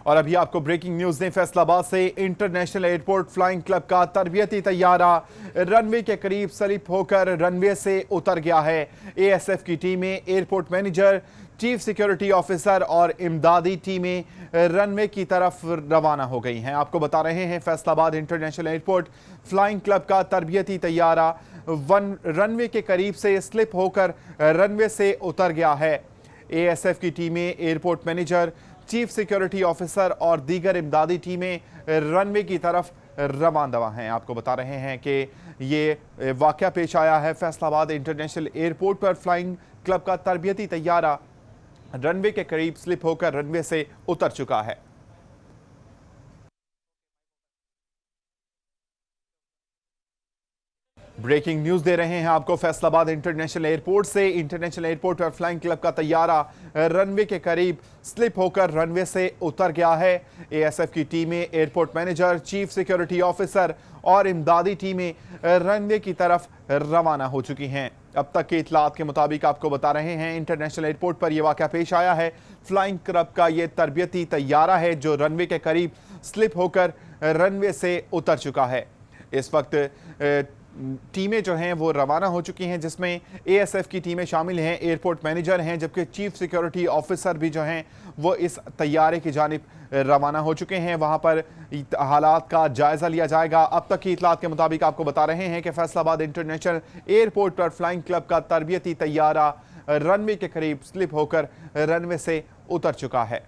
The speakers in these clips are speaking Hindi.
और अभी आपको ब्रेकिंग न्यूज दें फैसलाबाद से। इंटरनेशनल एयरपोर्ट फ्लाइंग क्लब का तरबियती तैयारा रनवे के करीब स्लिप होकर रनवे से उतर गया है। एएसएफ की टीमें, airport manager, chief security officer और इमदादी टीमें रनवे की तरफ रवाना हो गई हैं। आपको बता रहे हैं Faisalabad international airport flying club का तरबियती तैयारा रनवे के करीब से स्लिप होकर रनवे से उतर गया है। एएसएफ की टीमें, airport manager, chief security officer और दीगर इमदादी टीमें रनवे की तरफ रवाना हैं। आपको बता रहे हैं कि ये वाकया पेश आया है फैसलाबाद इंटरनेशनल एयरपोर्ट पर। फ्लाइंग क्लब का तरबियती तैयारा रनवे के करीब स्लिप होकर रनवे से उतर चुका है। ब्रेकिंग न्यूज दे रहे हैं आपको फैसलाबाद इंटरनेशनल एयरपोर्ट से। इंटरनेशनल एयरपोर्ट पर फ्लाइंग क्लब का तैयारा रनवे के करीब स्लिप होकर रनवे से उतर गया है। एएसएफ की टीमें, airport manager, chief security officer और इमदादी टीमें रनवे की तरफ रवाना हो चुकी हैं। अब तक के इतलात के मुताबिक आपको बता रहे हैं इंटरनेशनल एयरपोर्ट पर यह वाकया पेश आया है। फ्लाइंग क्लब का यह तरबियती तैयारा है जो रनवे के करीब स्लिप होकर रनवे से उतर चुका है। इस वक्त टीमें जो हैं वो रवाना हो चुकी हैं, जिसमें एएसएफ की टीमें शामिल हैं, एयरपोर्ट मैनेजर हैं, जबकि चीफ सिक्योरिटी ऑफिसर भी जो हैं वो इस तैयारे की जानिब रवाना हो चुके हैं। वहां पर हालात का जायजा लिया जाएगा। अब तक की इतलात के मुताबिक आपको बता रहे हैं कि फैसलाबाद इंटरनेशनल एयरपोर्ट पर फ्लाइंग क्लब का तरबियती तैयारा रनवे के करीब स्लिप होकर रनवे से उतर चुका है।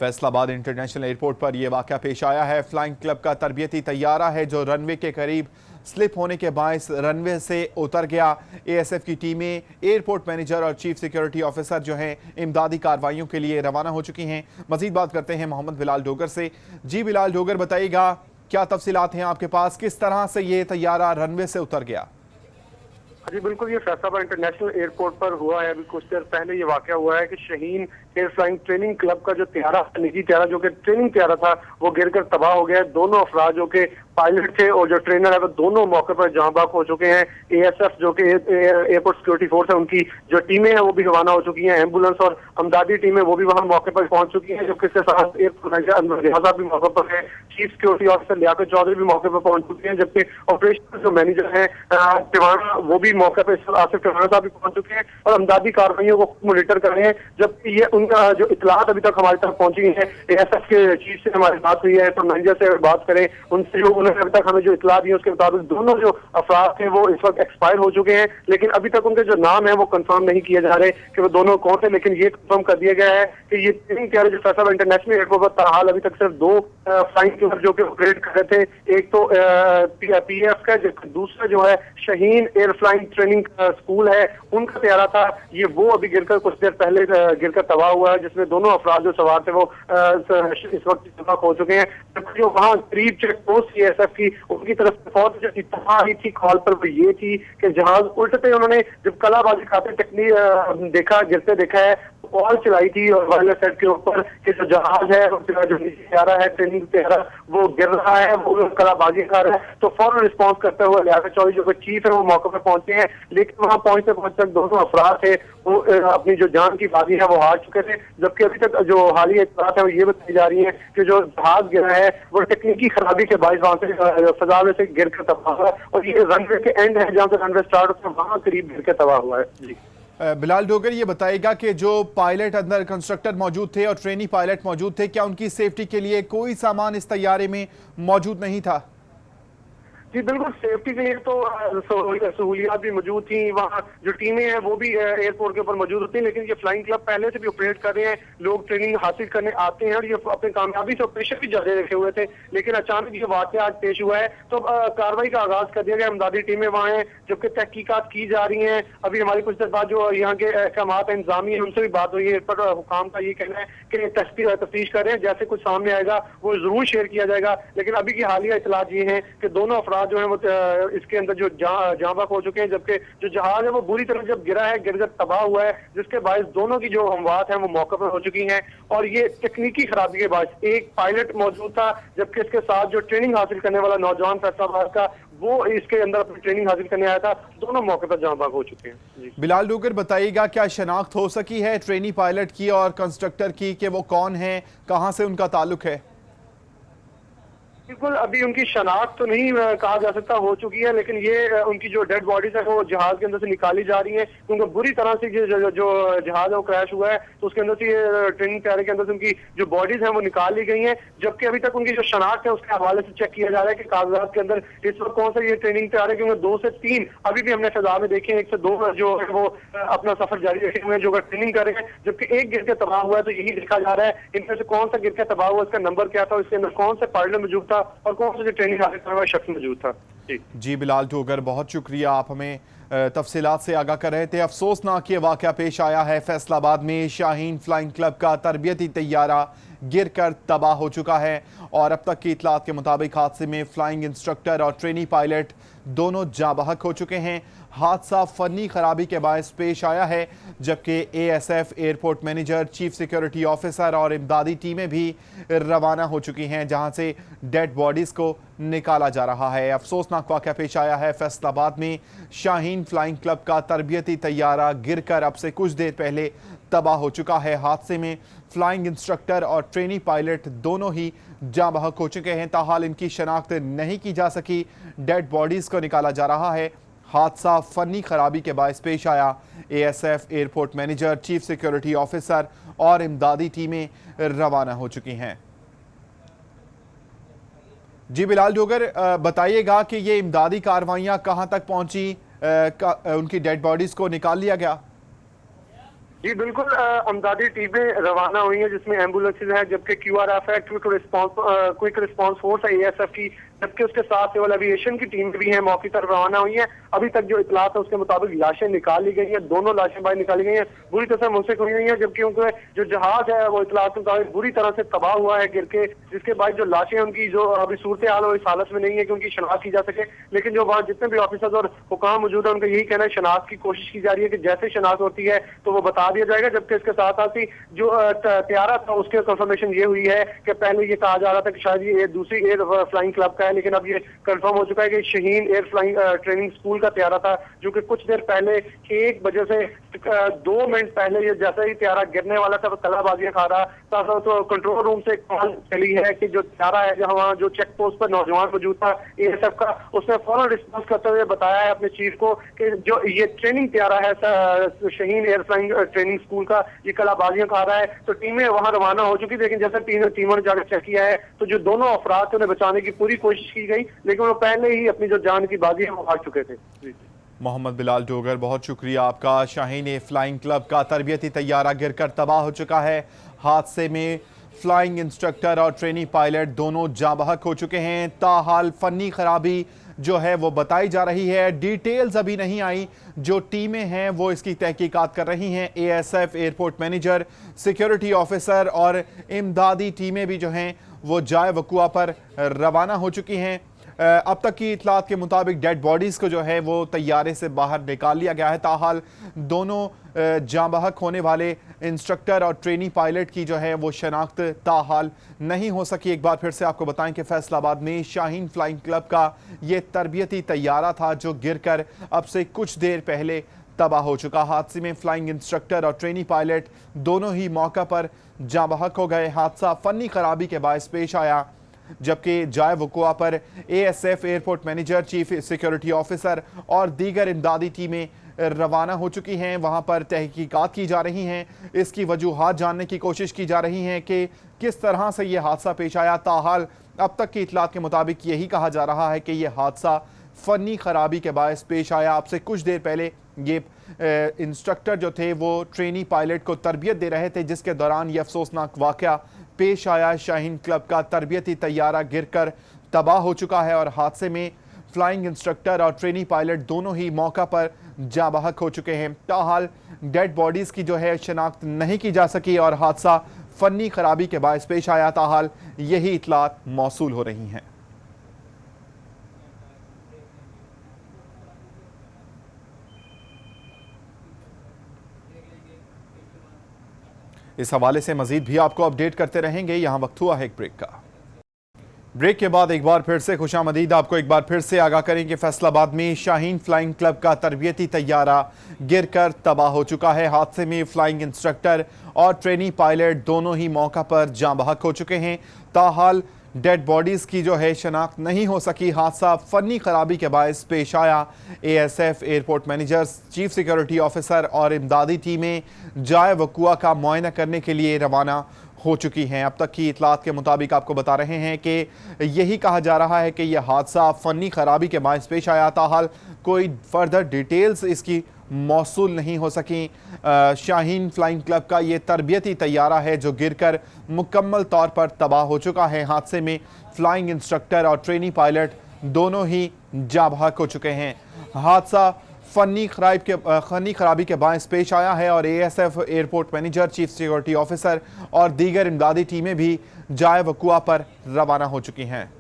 फैसलाबाद इंटरनेशनल एयरपोर्ट पर यह वाकया पेश आया है। फ्लाइंग क्लब का तरबियती तैयारा है जो रनवे के करीब स्लिप होने के बायस रनवे से उतर गया। एएसएफ की टीमें, एयरपोर्ट मैनेजर और चीफ सिक्योरिटी ऑफिसर जो हैं इमदादी कार्रवाइयों के लिए रवाना हो चुकी हैं। मजीद बात करते हैं मोहम्मद बिलाल डोगर से। जी बिलाल डोगर, बताइएगा क्या तफसीलात हैं आपके पास, किस तरह से ये तैयारा रनवे से उतर गया? जी बिल्कुल, ये फैसलाबाद इंटरनेशनल एयरपोर्ट पर हुआ है। अभी कुछ देर पहले ये वाकया हुआ है कि Shaheen air flying training club का जो त्यारा, निजी त्यारा जो कि ट्रेनिंग त्यारा था, वो गिरकर तबाह हो गया है। दोनों अफराद जो कि पायलट थे और जो ट्रेनर है वो दोनों मौके पर जहां बाग हो चुके हैं। एएसएफ जो कि एयरपोर्ट सिक्योरिटी फोर्स है, उनकी जो टीमें हैं वो भी रवाना हो चुकी हैं। एम्बुलेंस और अमदादी टीमें वो भी वहां मौके पर पहुंच चुकी हैं, जबकि इसके साथ एयरपोर्ट मैनेजर भी मौके पर है, chief security officer Liaquat Chaudhry भी मौके पर पहुंच चुके हैं, जबकि ऑपरेशन जो मैनेजर है टिवाना वो भी मौके पर, आसिफ टिवाना साहब भी पहुंच चुके हैं और अमदादी कार्रवाइयों को मॉनिटर कर रहे हैं। जबकि ये उनका जो इतलात अभी तक हमारे तक पहुंची है, एएसएफ के चीफ से हमारी बात हुई है, तो मैनेजर से बात करें उनसे, जो उन्होंने अभी तक हमें जो इतला दी है उसके मुताबिक दोनों जो अफराद थे वो इस वक्त एक्सपायर हो चुके हैं, लेकिन अभी तक उनके जो नाम है वो कंफर्म नहीं किए जा रहे कि वो दोनों कौन थे। लेकिन ये कंफर्म कर दिया गया है कि ये तीन त्यारे जो फैसलाबाद इंटरनेशनल एयरपोर्ट पर ताहाल अभी तक सिर्फ दो फ्लाइंग क्लब जो कि ऑपरेट कर रहे थे, एक तो पीएफ का, दूसरा जो है Shaheen air flying training school है, उनका त्यारा था। ये वो अभी गिरकर कुछ देर पहले गिरकर तबाह हुआ है, जिसमें दोनों अफराद जो सवार थे वो इस वक्त तबाह हो चुके हैं। जो वहाँ करीब चेक पोस्ट एएसएफ की, उनकी तरफ से फौज जो इत्तला आई थी कॉल पर, वो ये थी कि जहाज उल्टते उन्होंने जब कलाबाजी खाते टेक्निक देखा, गिरते देखा है, कॉल चलाई थी और वायरलेस सेट के ऊपर कि जो जहाज है, जो नीचे त्यारा है, ट्रेनिंग त्यारा, वो गिर रहा है, वो कलाबाजी कर रहा है। तो फौरन रिस्पॉन्स करते हुए लियाकत चौधरी जो चीफ है वो मौके पर पहुंचे हैं, लेकिन वहां पहुंचते पहुंचते दोनों अफराद थे वो अपनी जो जान की बाजी है वो हार चुके थे। जबकि अभी तक जो हालिया इत्तलात है वो ये बताई जा रही है कि जो जहाज गिरा है वो तकनीकी खराबी के बायस वहां से फजा में से गिर कर तबाह हुआ है और ये रनवे के एंड है जहाँ से रनवे स्टार्ट होता है, वहां करीब गिर कर तबाह हुआ है। जी बिलाल डोगर, ये बताएगा कि जो पायलट अंदर कंस्ट्रक्टर मौजूद थे और ट्रेनी पायलट मौजूद थे, क्या उनकी सेफ्टी के लिए कोई सामान इस तैयारे में मौजूद नहीं था? जी बिल्कुल, सेफ्टी के लिए तो सहूलियात भी मौजूद थी। वहाँ जो टीमें हैं वो भी एयरपोर्ट के ऊपर मौजूद होती हैं, लेकिन ये फ्लाइंग क्लब पहले से भी ऑपरेट कर रहे हैं, लोग ट्रेनिंग हासिल करने आते हैं और ये अपने कामयाबी से ऑपरेशन भी जारी रखे हुए थे। लेकिन अचानक ये वाकया आज पेश हुआ है तो कार्रवाई का आगाज कर दिया गया। अमदादी टीमें वहाँ हैं, जबकि तहकीकात की जा रही हैं। अभी हमारी कुछ देर बाद जो यहाँ के अहकामात इंतजामी है उनसे भी बात हुई है, इस पर हुकाम का ये कहना है कि तफ्तीश कर रहे हैं, जैसे कुछ सामने आएगा वो जरूर शेयर किया जाएगा। लेकिन अभी की हालिया इतलात ये है कि दोनों अफराद अफराद जो है वो इसके अंदर जो जाँ बहक हो चुके हैं, जबकि जो जहाज है वो बुरी तरह जब गिरा है, गिरकर तबाह हुआ है, जिसके बायस दोनों की जो अमवात है वो मौके पर हो चुकी हैं। और ये तकनीकी खराबी के बायस एक पायलट मौजूद था, जबकि इसके साथ जो ट्रेनिंग हासिल करने वाला नौजवान फैसलाबाद का, वो इसके अंदर अपनी ट्रेनिंग हासिल करने आया था। दोनों मौके पर जाँ बहक हो चुके हैं। जी बिलाल डोगर, बताइएगा क्या शनाख्त हो सकी है ट्रेनी पायलट की और कंस्ट्रक्टर की कि वो कौन है, कहां से उनका ताल्लुक है? बिल्कुल, अभी उनकी शनाख्त तो नहीं कहा जा सकता हो चुकी है, लेकिन ये उनकी जो डेड बॉडीज है वो जहाज के अंदर से निकाली जा रही है, क्योंकि बुरी तरह से जो जहाज है वो क्रैश हुआ है, तो उसके अंदर से ये ट्रेनिंग तैयारी के अंदर से उनकी जो बॉडीज है वो निकाल ली गई हैं। जबकि अभी तक उनकी जो शनाख्त है उसके हवाले से चेक किया जा रहा है कि कागजात के अंदर इस वक्त कौन सा ये ट्रेनिंग तैयार है, क्योंकि 2 से 3 अभी भी हमने फिजा में देखे हैं, 1 से 2 जो है वो अपना सफर जारी रखे हुए हैं, जो ट्रेनिंग कर रहे हैं, जबकि एक गिर के तबाह हुआ है। तो यही देखा जा रहा है इनमें से कौन सा गिर के तबाह हुआ, इसका नंबर क्या था, इसके अंदर कौन सा पायलट मौजूद था और कौन सा ट्रेनिंग हासिल करने वाला शख्स मौजूद था। जी बिलाल डोगर, बहुत शुक्रिया, आप हमें तफसीलात से आगाह कर रहे थे। अफसोसनाक ये वाक़या पेश आया है फैसलाबाद में। शाहीन फ्लाइंग क्लब का तरबियती तैयारा गिर कर तबाह हो चुका है और अब तक की इतलात के मुताबिक हादसे में फ्लाइंग इंस्ट्रक्टर और ट्रेनी पायलट दोनों जाँ बहक हो चुके हैं। हादसा फनी खराबी के बायस पेश आया है, जबकि ASF airport manager, chief security officer और इमदादी टीमें भी रवाना हो चुकी हैं, जहां से डेड बॉडीज़ को निकाला जा रहा है। अफसोसनाक वाक़या पेश आया है फैसलाबाद में। शाहीन फ्लाइंग क्लब का तरबियती तैयारा गिरकर अब से कुछ देर पहले तबाह हो चुका है। हादसे में फ्लाइंग इंस्ट्रक्टर और ट्रेनी पायलट दोनों ही जाँ बहक हो चुके हैं। ताहाल इनकी शनाख्त नहीं की जा सकी। डेड बॉडीज़ को निकाला जा रहा है। हादसा फनी खराबी के बायस पेश आया। ASF airport manager, chief security officer और इमदादी टीमें रवाना हो चुकी हैं। जी बिलाल डोगर, बताइएगा कि ये इमदादी कार्रवाइयां कहां तक पहुंची, उनकी डेड बॉडीज को निकाल लिया गया? जी बिल्कुल, अमदादी टीमें रवाना हुई हैं, जिसमें एम्बुलेंसेज है, जबकि क्यूआरएफ है, क्विक रिस्पांस फोर्स है एएसएफ की, जबकि उसके साथ सिविल एविएशन की टीम भी है, मौके पर रवाना हुई है। अभी तक जो इतलात है उसके मुताबिक लाशें निकाली गई हैं, दोनों लाशें बाहर निकाली गई हैं, बुरी तरह से मुंसलिक हुई हैं, जबकि उनके जो जहाज है वो इतलात के मुताबिक बुरी तरह से तबाह हुआ है गिर के, जिसके बाद जो लाशें उनकी जो अभी सूरत हाल इस हालत में नहीं है कि उनकी शनाख्त की जा सके। लेकिन जो वहाँ जितने भी ऑफिसर्स और हुकाम मौजूद है उनका यही कहना है शनाख्त की कोशिश की जा रही है कि जैसे शनाख्त होती है तो वो बता दिया जाएगा। जबकि इसके साथ साथ ही जो तैयारा था उसके कंफर्मेशन ये हुई है कि पहले ये कहा जा रहा था कि शायद ये दूसरी एयर फ्लाइंग क्लब का है, लेकिन अब ये कंफर्म हो चुका है कि Shaheen air flying training school का तैयारा था, जो कि कुछ देर पहले 1 बजे से 2 मिनट पहले ये जैसे ही तैयारा गिरने वाला था वो तलाबाजियां खा रहा था। तो कंट्रोल रूम से कॉल चली है कि जो तैयारा है जहाँ जो चेक पोस्ट पर नौजवान मौजूद था एएसएफ का, उसने फौरन रिस्पॉन्स करते हुए बताया है अपने चीफ को कि जो ये ट्रेनिंग तैयारा है Shaheen air flying training school का, ये कलाबाजियां खा रहा है। तो टीमें वहां रवाना हो चुकी, लेकिन जैसे टीमों ने जाकर चेक किया है तो जो दोनों अफराद थे उन्हें बचाने की पूरी कोशिश की गई, लेकिन वो पहले ही अपनी जो जान की बाजी है वो हार चुके थे। मोहम्मद बिलाल डोगर, बहुत शुक्रिया आपका। शाहीन फ्लाइंग क्लब का तरबियती तैयारा गिरकर तबाह हो चुका है। हादसे में फ्लाइंग इंस्ट्रक्टर और ट्रेनी पायलट दोनों जाँ बहक हो चुके हैं। ताहाल फनी खराबी जो है वो बताई जा रही है, डिटेल्स अभी नहीं आई। जो टीमें हैं वो इसकी तहकीकात कर रही हैं। ASF airport manager, security officer और इमदादी टीमें भी जो हैं वो जाए वकुआ पर रवाना हो चुकी हैं। अब तक की इतलात के मुताबिक डेड बॉडीज़ को जो है वो तैयारे से बाहर निकाल लिया गया है। ताहाल दोनों जाँ बहक होने वाले इंस्ट्रक्टर और ट्रेनी पायलट की जो है वो शनाख्त ताहाल नहीं हो सकी। एक बार फिर से आपको बताएं कि फैसलाबाद में शाहीन फ्लाइंग क्लब का ये तरबियती तैयारा था जो गिरकर अब से कुछ देर पहले तबाह हो चुका। हादसे में फ्लाइंग इंस्ट्रक्टर और ट्रेनी पायलट दोनों ही मौका पर जाँ बहक हो गए। हादसा फनी खराबी के बायस पेश आया, जबकि जाए वकुआ पर ASF airport manager, chief security officer और दीगर इमदादी टीमें रवाना हो चुकी हैं। वहां पर तहकीकात की जा रही हैं, इसकी वजूहात जानने की कोशिश की जा रही हैं कि किस तरह से ये हादसा पेश आया। ताहाल अब तक की इतलात के मुताबिक यही कहा जा रहा है कि यह हादसा फनी खराबी के बायस पेश आया। अब से कुछ देर पहले ये इंस्ट्रक्टर जो थे वो ट्रेनी पायलट को तरबियत दे रहे थे, जिसके दौरान ये अफसोसनाक वाक़या पेश आया। शाहीन क्लब का तरबियती तैयारा गिरकर तबाह हो चुका है और हादसे में फ्लाइंग इंस्ट्रक्टर और ट्रेनी पायलट दोनों ही मौका पर जाँ बहक हो चुके हैं। ताहाल डेड बॉडीज़ की जो है शनाख्त नहीं की जा सकी और हादसा फनी खराबी के बायस पेश आया। ताहाल यही इतलात मौसूल हो रही हैं। इस हवाले से मजीद भी आपको अपडेट करते रहेंगे। यहाँ वक्त हुआ है एक ब्रेक का। ब्रेक के बाद एक बार फिर से खुशामदीद। आपको एक बार फिर से आगाह करें कि फैसलाबाद में शाहीन फ्लाइंग क्लब का तरबियती तैयारा गिरकर तबाह हो चुका है। हादसे में फ्लाइंग इंस्ट्रक्टर और ट्रेनी पायलट दोनों ही मौका पर जाँ बहक हो चुके हैं। ताहाल डेड बॉडीज की जो है शनाख्त नहीं हो सकी। हादसा फनी खराबी के बायस पेश आया। ASF airport managers, chief security officer और इमदादी टीमें जाए वकुआ का मुआयना करने के लिए रवाना हो चुकी हैं। अब तक की इतलात के मुताबिक आपको बता रहे हैं कि यही कहा जा रहा है कि यह हादसा फनी खराबी के बायस पेश आया। ताहाल कोई फर्दर डिटेल्स इसकी मौसूल नहीं हो सकी। शाहीन फ्लाइंग क्लब का ये तरबियती तैयारा है जो गिरकर मुकम्मल तौर पर तबाह हो चुका है। हादसे में फ्लाइंग इंस्ट्रक्टर और ट्रेनी पायलट दोनों ही जाँ बहक हो चुके हैं। हादसा फनी खराबी के बायस पेश आया है और ASF airport manager, chief security officer और दीगर इमदादी टीमें भी जाए वकुआ पर रवाना हो चुकी हैं।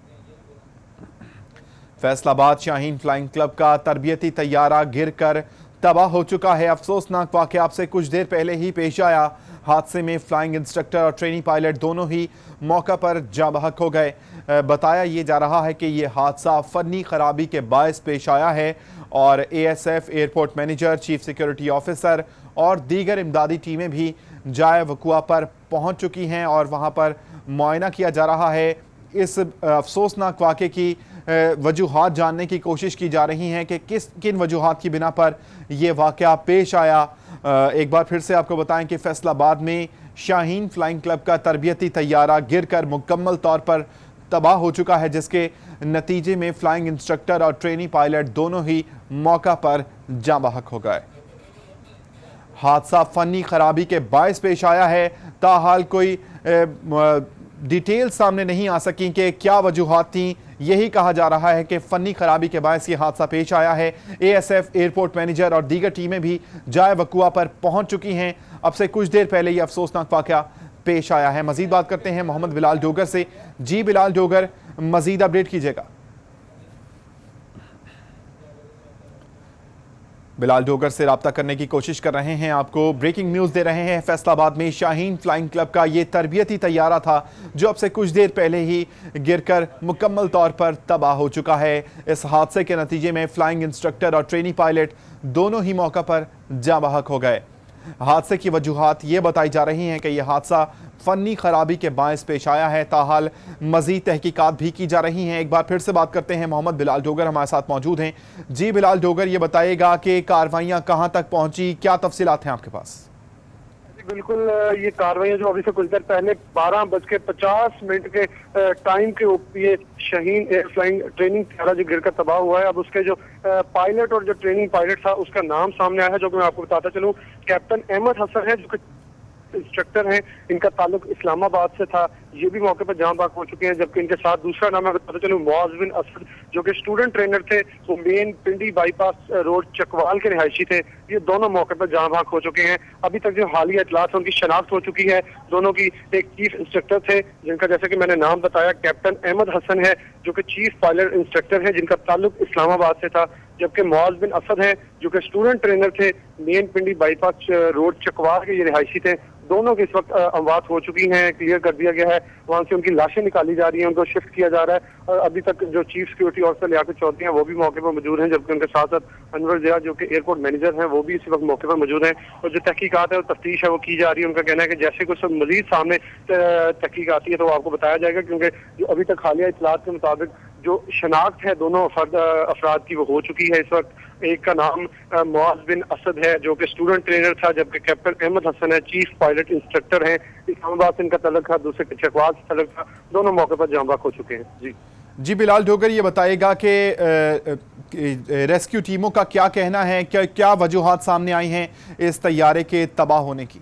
फैसलाबाद शाहीन फ्लाइंग क्लब का तरबियती तैयारा गिरकर तबाह हो चुका है। अफसोसनाक वाक़या आपसे कुछ देर पहले ही पेश आया। हादसे में फ्लाइंग इंस्ट्रक्टर और ट्रेनी पायलट दोनों ही मौका पर जाँ बहक हो गए। बताया ये जा रहा है कि यह हादसा फनी खराबी के बायस पेश आया है और ASF airport manager, chief security officer और दीगर इमदादी टीमें भी जाए वकुआ पर पहुंच चुकी हैं और वहां पर मुआयना किया जा रहा है। इस अफसोसनाक वाक़े की वजूहात जानने की कोशिश की जा रही हैं कि किन वजूहात की बिना पर यह वाक़या पेश आया। एक बार फिर से आपको बताएं कि फैसलाबाद में शाहीन फ्लाइंग क्लब का तरबियती तैयारा गिरकर मुकम्मल तौर पर तबाह हो चुका है, जिसके नतीजे में फ्लाइंग इंस्ट्रक्टर और ट्रेनी पायलट दोनों ही मौका पर जाँ बहक हो गए। हादसा फनी खराबी के बायस पेश आया है। ताहाल कोई डिटेल सामने नहीं आ सकी कि क्या वजूहात थी। यही कहा जा रहा है कि फनी खराबी के बायस ये हादसा पेश आया है। ASF एयरपोर्ट मैनेजर और दीगर टीमें भी जाए वकुआ पर पहुंच चुकी हैं। अब से कुछ देर पहले ये अफसोसनाक वाक़या पेश आया है। मजीद बात करते हैं मोहम्मद बिलाल डोगर से। जी बिलाल डोगर, मजीद अपडेट कीजिएगा। बिलाल डोगर से राब्ता करने की कोशिश कर रहे हैं, आपको ब्रेकिंग न्यूज़ दे रहे हैं। फैसलाबाद में शाहीन फ्लाइंग क्लब का ये तरबियती तैयारा था जो अब से कुछ देर पहले ही गिरकर मुकम्मल तौर पर तबाह हो चुका है। इस हादसे के नतीजे में फ्लाइंग इंस्ट्रक्टर और ट्रेनी पायलट दोनों ही मौका पर जाँ बहक हो गए। हादसे की वजूहात ये बताई जा रही हैं कि यह हादसा फनी खराबी के बायस पेश आया है। ताहाल मजीद तहकीकात भी की जा रही हैं। एक बार फिर से बात करते हैं, मोहम्मद बिलाल डोगर हमारे साथ मौजूद हैं। जी बिलाल डोगर, ये बताइएगा कि कार्रवाइयां कहां तक पहुंची, क्या तफसीलात हैं आपके पास? बिल्कुल, ये कार्रवाई जो अभी से कुछ देर पहले 12:50 के टाइम के ये शाहीन एयर फ्लाइंग ट्रेनिंग तैयारा जो गिरकर तबाह हुआ है, अब उसके जो पायलट और जो ट्रेनिंग पायलट था उसका नाम सामने आया है, जो कि मैं आपको बताता चलूं। कैप्टन अहमद हसन है जो कि इंस्ट्रक्टर हैं, इनका ताल्लुक इस्लामाबाद से था, ये भी मौके पर जाँ बहक हो चुके हैं। जबकि इनके साथ दूसरा नाम है, पता चलूं, मुआज बिन असद जो कि स्टूडेंट ट्रेनर थे, वो मेन पिंडी बाईपास रोड चकवाल के रिहायशी थे, ये दोनों मौके पर जाँ बहक हो चुके हैं। अभी तक जो हालिया इतलात है उनकी शनाख्त हो चुकी है दोनों की। एक चीफ इंस्ट्रक्टर थे जिनका, जैसे कि मैंने नाम बताया, कैप्टन अहमद हसन है जो कि चीफ पायलट इंस्ट्रक्टर है, जिनका ताल्लुक इस्लामाबाद से था। जबकि मुआज बिन असद है जो कि स्टूडेंट ट्रेनर थे, मेन पिंडी बाईपास रोड चकवाल के ये रिहायशी थे। दोनों की इस वक्त अमवात हो चुकी हैं, क्लियर कर दिया गया है। वहां से उनकी लाशें निकाली जा रही हैं, उनको शिफ्ट किया जा रहा है। और अभी तक जो chief security officer Liaquat Chaudhry हैं वो भी मौके पर मौजूद हैं, जबकि उनके साथ साथ अनवर जिया जो कि एयरपोर्ट मैनेजर हैं वो भी इसी वक्त मौके पर मौजूद हैं। और जो तहकीकात है और तफ्तीश है वो की जा रही है। उनका कहना है कि जैसे कुछ मजीद सामने तहकीक आती है तो आपको बताया जाएगा, क्योंकि जो अभी तक हालिया इतलात के मुताबिक जो शनाख्त है दोनों अफराद की वो हो चुकी है। इस वक्त एक का नाम मुआज बिन असद है जो कि स्टूडेंट ट्रेनर था, जबकि कैप्टन अहमद हसन है, चीफ पायलट इंस्ट्रक्टर है, इस्लामाबाद से इनका तल्लुक था, दूसरे चकवाल से तल्लुक था। दोनों मौके पर जाँ बहक हो चुके हैं। जी बिलाल डोगर, ये बताइएगा कि रेस्क्यू टीमों का क्या कहना है, क्या वजूहात सामने आई हैं इस तैयारे के तबाह होने की?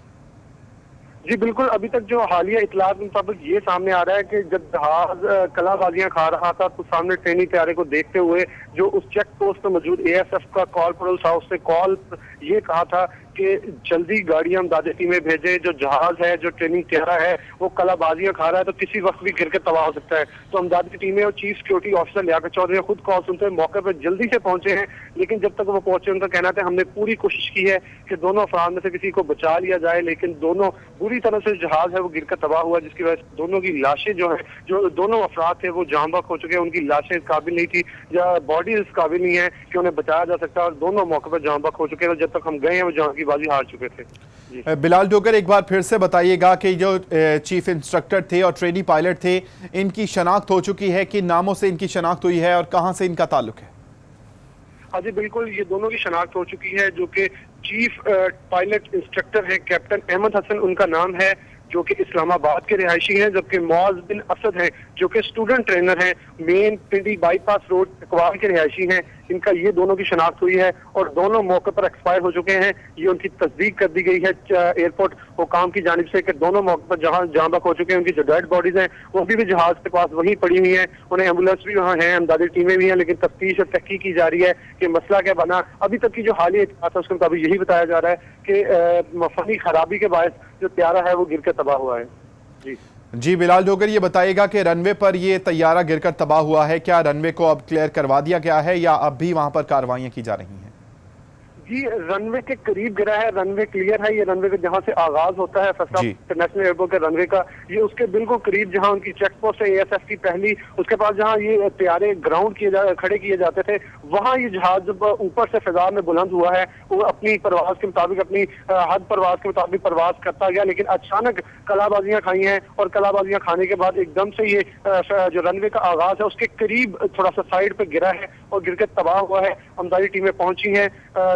जी बिल्कुल, अभी तक जो हालिया इतलात के मुताबिक ये सामने आ रहा है कि जब जहाज कलाबाजियां खा रहा था तो सामने ट्रेनिंग तैयारी को देखते हुए जो उस चेक पोस्ट पर मौजूद ASF का कॉल पड़ोस था, उससे कॉल ये कहा था कि जल्दी गाड़ियां इमदादी टीमें भेजे। जो जहाज है, जो ट्रेनिंग त्यारा है, वो कलाबाजियां खा रहा है तो किसी वक्त भी गिर के तबाह हो सकता है। तो इमदादी टीमें और chief security officer Liaquat Chaudhry खुद कॉल सुनते हुए मौके पर जल्दी से पहुंचे हैं, लेकिन जब तक वो पहुंचे उनका कहना था हमने पूरी कोशिश की है कि दोनों अफराद में से किसी को बचा लिया जाए, लेकिन दोनों बुरी तरह से जहाज है वो गिरकर तबाह हुआ, जिसकी वजह से दोनों की लाशें जो है, जो दोनों अफराद थे वो जाँ बहक हो चुके हैं। उनकी लाशें इस काबिल नहीं थी या बॉडी इस काबिल नहीं है कि उन्हें बचाया जा सकता, और दोनों मौके पर जाँ बहक हो चुके हैं। जब तक हम गए हैं वो जान की बाजी हार चुके थे। बिलाल डोगर, एक बार फिर से बताइएगा कि जो चीफ इंस्ट्रक्टर थे और ट्रेनी पायलट थे, इनकी शनाख्त हो चुकी है, किन नामों से इनकी शनाख्त हुई है और कहां से इनका ताल्लुक है? हाँ जी बिल्कुल, ये दोनों की शनाख्त हो चुकी है। जो कि चीफ पायलट इंस्ट्रक्टर है कैप्टन अहमद हसन उनका नाम है, जो कि इस्लामाबाद के रिहायशी हैं, जबकि मुआज बिन असद हैं जो कि स्टूडेंट ट्रेनर हैं, मेन पिंडी बाईपास रोड इकबाल के रिहायशी हैं। इनका ये दोनों की शनाख्त हुई है और दोनों मौके पर एक्सपायर हो चुके हैं। ये उनकी तस्दीक कर दी गई है एयरपोर्ट हुकाम की जानिब से कि दोनों मौके पर जहां जाँ बहक हो चुके हैं। उनकी जो डेड बॉडीज हैं वो अभी भी जहाज के पास वहीं पड़ी हुई हैं। उन्हें एम्बुलेंस भी वहाँ है, इमदादी टीमें भी हैं, लेकिन तफ्तीश और तहकीक की जा रही है कि मसला क्या बना। अभी तक की जो हालिया इत्तलात है उसके मुताबिक यही बताया जा रहा है कि फनी खराबी के बायस जो त्यारा है वो गिर के तबाह हुआ है। जी बिलाल डोगर, ये बताइएगा कि रनवे पर ये तैयारा गिरकर तबाह हुआ है, क्या रनवे को अब क्लियर करवा दिया गया है या अब भी वहां पर कार्रवाइयां की जा रही हैं? जी रनवे के करीब गिरा है, रनवे क्लियर है। ये रनवे के जहां से आगाज होता है फैसलाबाद इंटरनेशनल एयरपोर्ट के रनवे का, ये उसके बिल्कुल करीब जहां उनकी चेक पोस्ट है एएसएफ की पहली, उसके पास जहां ये तैयारे ग्राउंड खड़े किए जाते थे, वहां ये जहाज जब ऊपर से फिजा में बुलंद हुआ है वो अपनी परवाज के मुताबिक, अपनी हद परवाज के मुताबिक परवाज करता गया, लेकिन अचानक कलाबाजियां खाई हैं और कलाबाजियां खाने के बाद एकदम से ये जो रनवे का आगाज है उसके करीब थोड़ा सा साइड पे गिरा है और गिर के तबाह हुआ है। इमदादी टीमें पहुंची हैं,